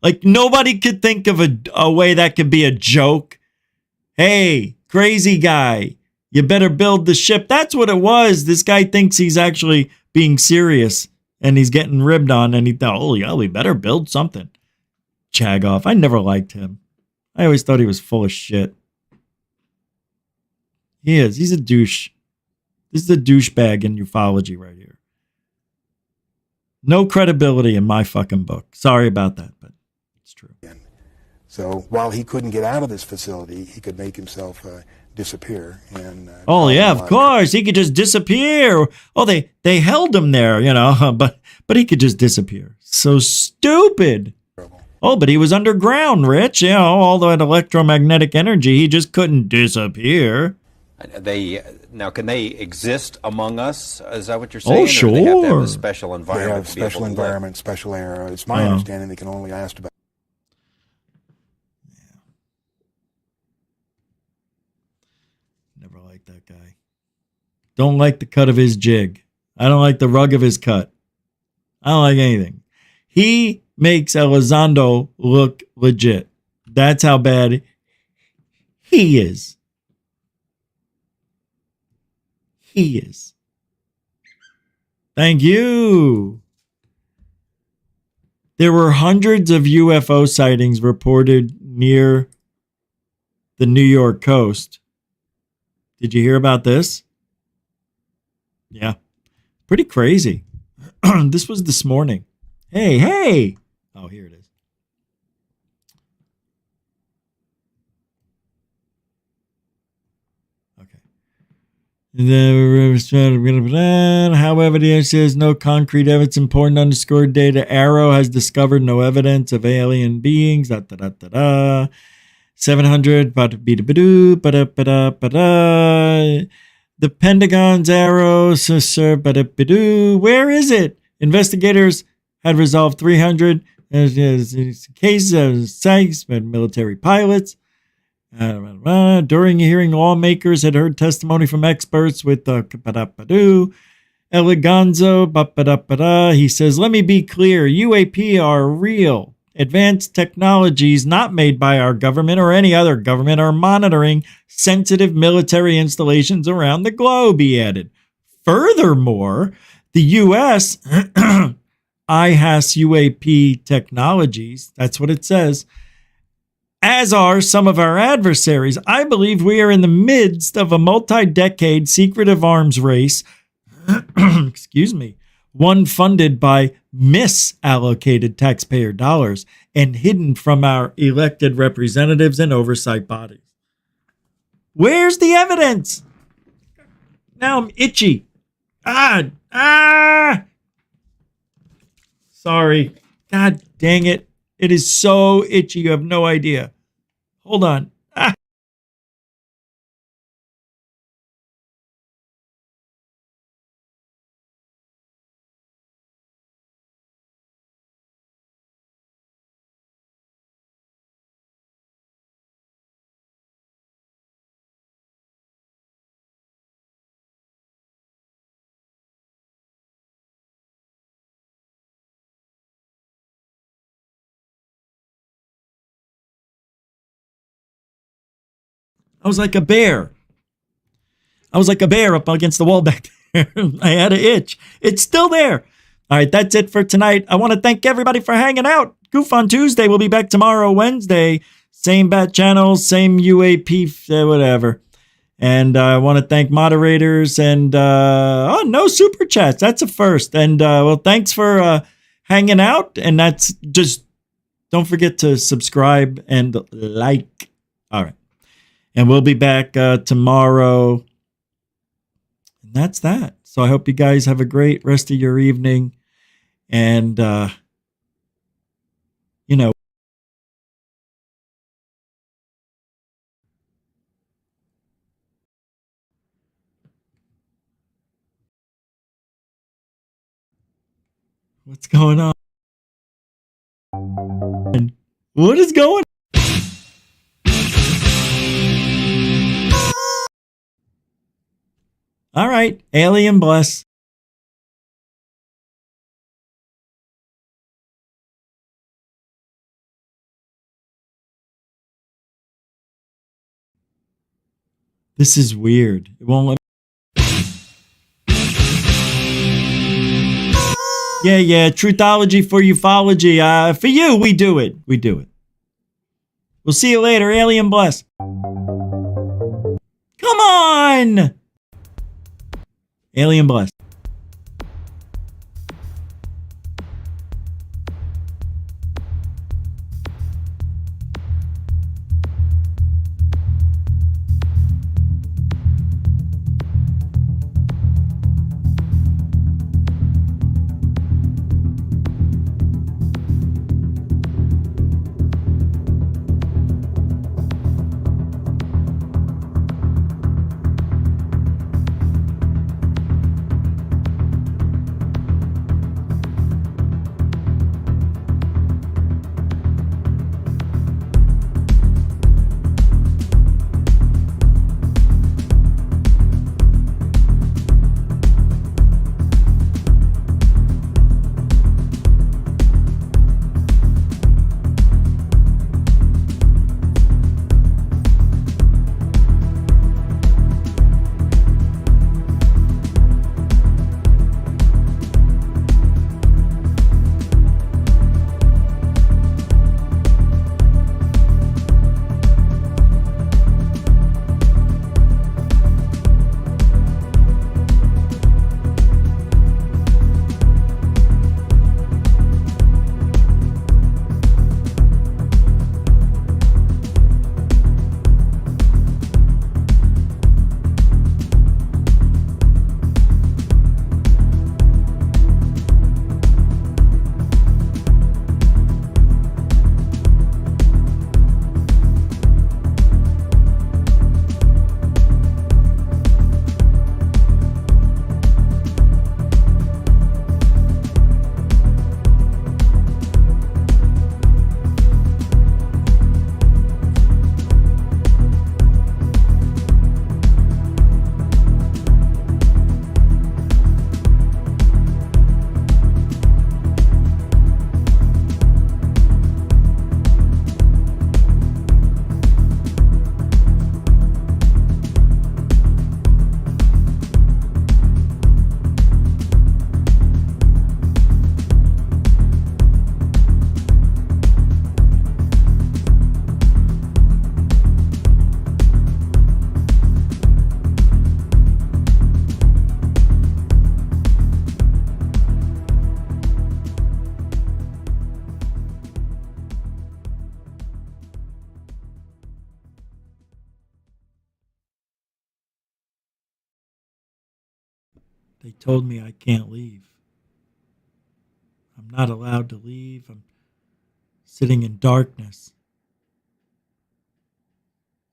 Like nobody could think of a way that could be a joke. Hey, crazy guy, you better build the ship. That's what it was. This guy thinks he's actually being serious and he's getting ribbed on and he thought, oh yeah, we better build something. Chagoff. I never liked him. I always thought he was full of shit. He is. He's a douche. This is a douchebag in ufology right here. No credibility in my fucking book. Sorry about that, but it's true. So while he couldn't get out of this facility, he could make himself disappear. And oh yeah, of course, he could just disappear. Oh, they held him there, you know, but he could just disappear. So stupid. Oh, but he was underground, Rich. You know, all that electromagnetic energy, he just couldn't disappear. Now, can they exist among us? Is that what you're saying? Oh, sure. Or do they have to have a special environment? They have special environment, special air. It's my understanding they can only ask about. Yeah. Never liked that guy. Don't like the cut of his jig. I don't like the rug of his cut. I don't like anything. He makes Elizondo look legit. That's how bad he is. He is. Thank you. There were hundreds of UFO sightings reported near the New York coast. Did you hear about this? Yeah. Pretty crazy. This was this morning. Hey. Oh, here it is. However, the answer is no concrete evidence. Important underscored data. AARO has discovered no evidence of alien beings. 700. The Pentagon's AARO. Where is it? Investigators had resolved 300 cases of sites with military pilots. During a hearing, lawmakers had heard testimony from experts with Eleganzo. He says, let me be clear. UAP are real. Advanced technologies not made by our government or any other government are monitoring sensitive military installations around the globe, he added. Furthermore, the U.S. IHAS UAP technologies, that's what it says, as are some of our adversaries. I believe we are in the midst of a multi-decade secretive arms race, excuse me, one funded by misallocated taxpayer dollars and hidden from our elected representatives and oversight bodies. Where's the evidence? Now I'm itchy. Sorry. God dang it. It is so itchy, you have no idea. Hold on. I was like a bear. Up against the wall back there. I had an itch. It's still there. All right, that's it for tonight. I want to thank everybody for hanging out. GUFON Tuesday. We'll be back tomorrow, Wednesday. Same bat channels, same UAP, whatever. And I want to thank moderators and, no super chats. That's a first. And, thanks for hanging out. And that's just, don't forget to subscribe and like. All right. And we'll be back tomorrow. And that's that. So I hope you guys have a great rest of your evening. And, what's going on? What is going on? All right. Alien bless. This is weird. It won't let me. Yeah. Truthology for ufology. For you, we do it. We'll see you later. Alien bless. Come on. Alien bless. They told me I can't leave. I'm not allowed to leave. I'm sitting in darkness.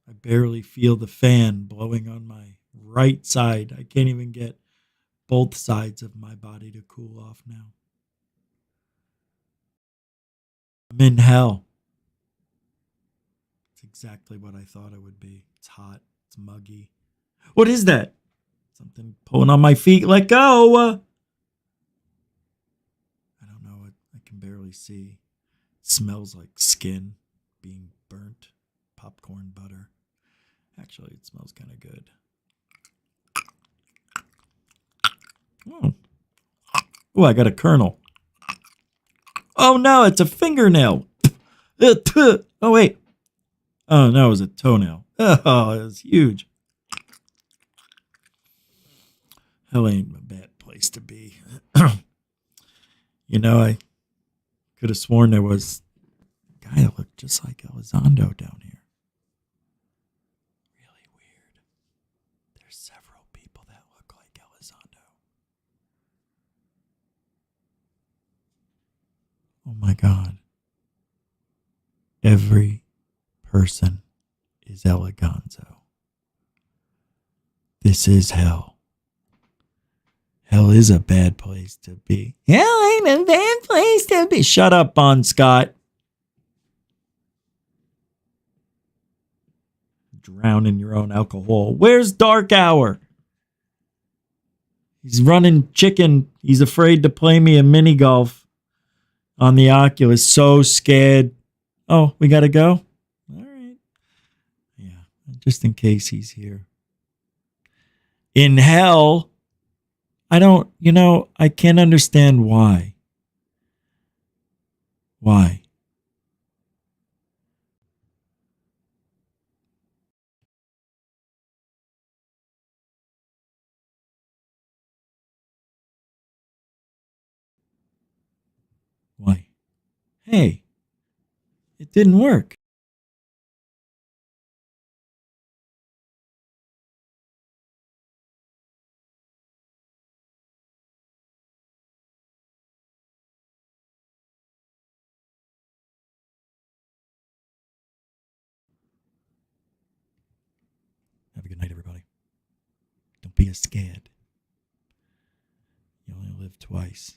I barely feel the fan blowing on my right side. I can't even get both sides of my body to cool off now. I'm in hell. It's exactly what I thought it would be. It's hot. It's muggy. What is that? Something pulling on my feet. Let go. I don't know. I can barely see. It smells like skin being burnt. Popcorn butter. Actually, it smells kind of good. Oh, I got a kernel. Oh, no, it's a fingernail. Oh, wait. Oh, no, it was a toenail. Oh, it was huge. Hell ain't a bad place to be. You know, I could have sworn there was a guy that looked just like Elizondo down here. Really weird. There's several people that look like Elizondo. Oh my God. Every person is Eleganzo. This is hell. Hell is a bad place to be. Hell ain't a bad place to be. Shut up, Bon Scott. Drown in your own alcohol. Where's Dark Hour? He's running chicken. He's afraid to play me a mini golf on the Oculus. So scared. Oh, we got to go? All right. Yeah, just in case he's here. In hell, I can't understand why. Why? Why? Hey, it didn't work. Have a good night, everybody. Don't be scared. You only live twice.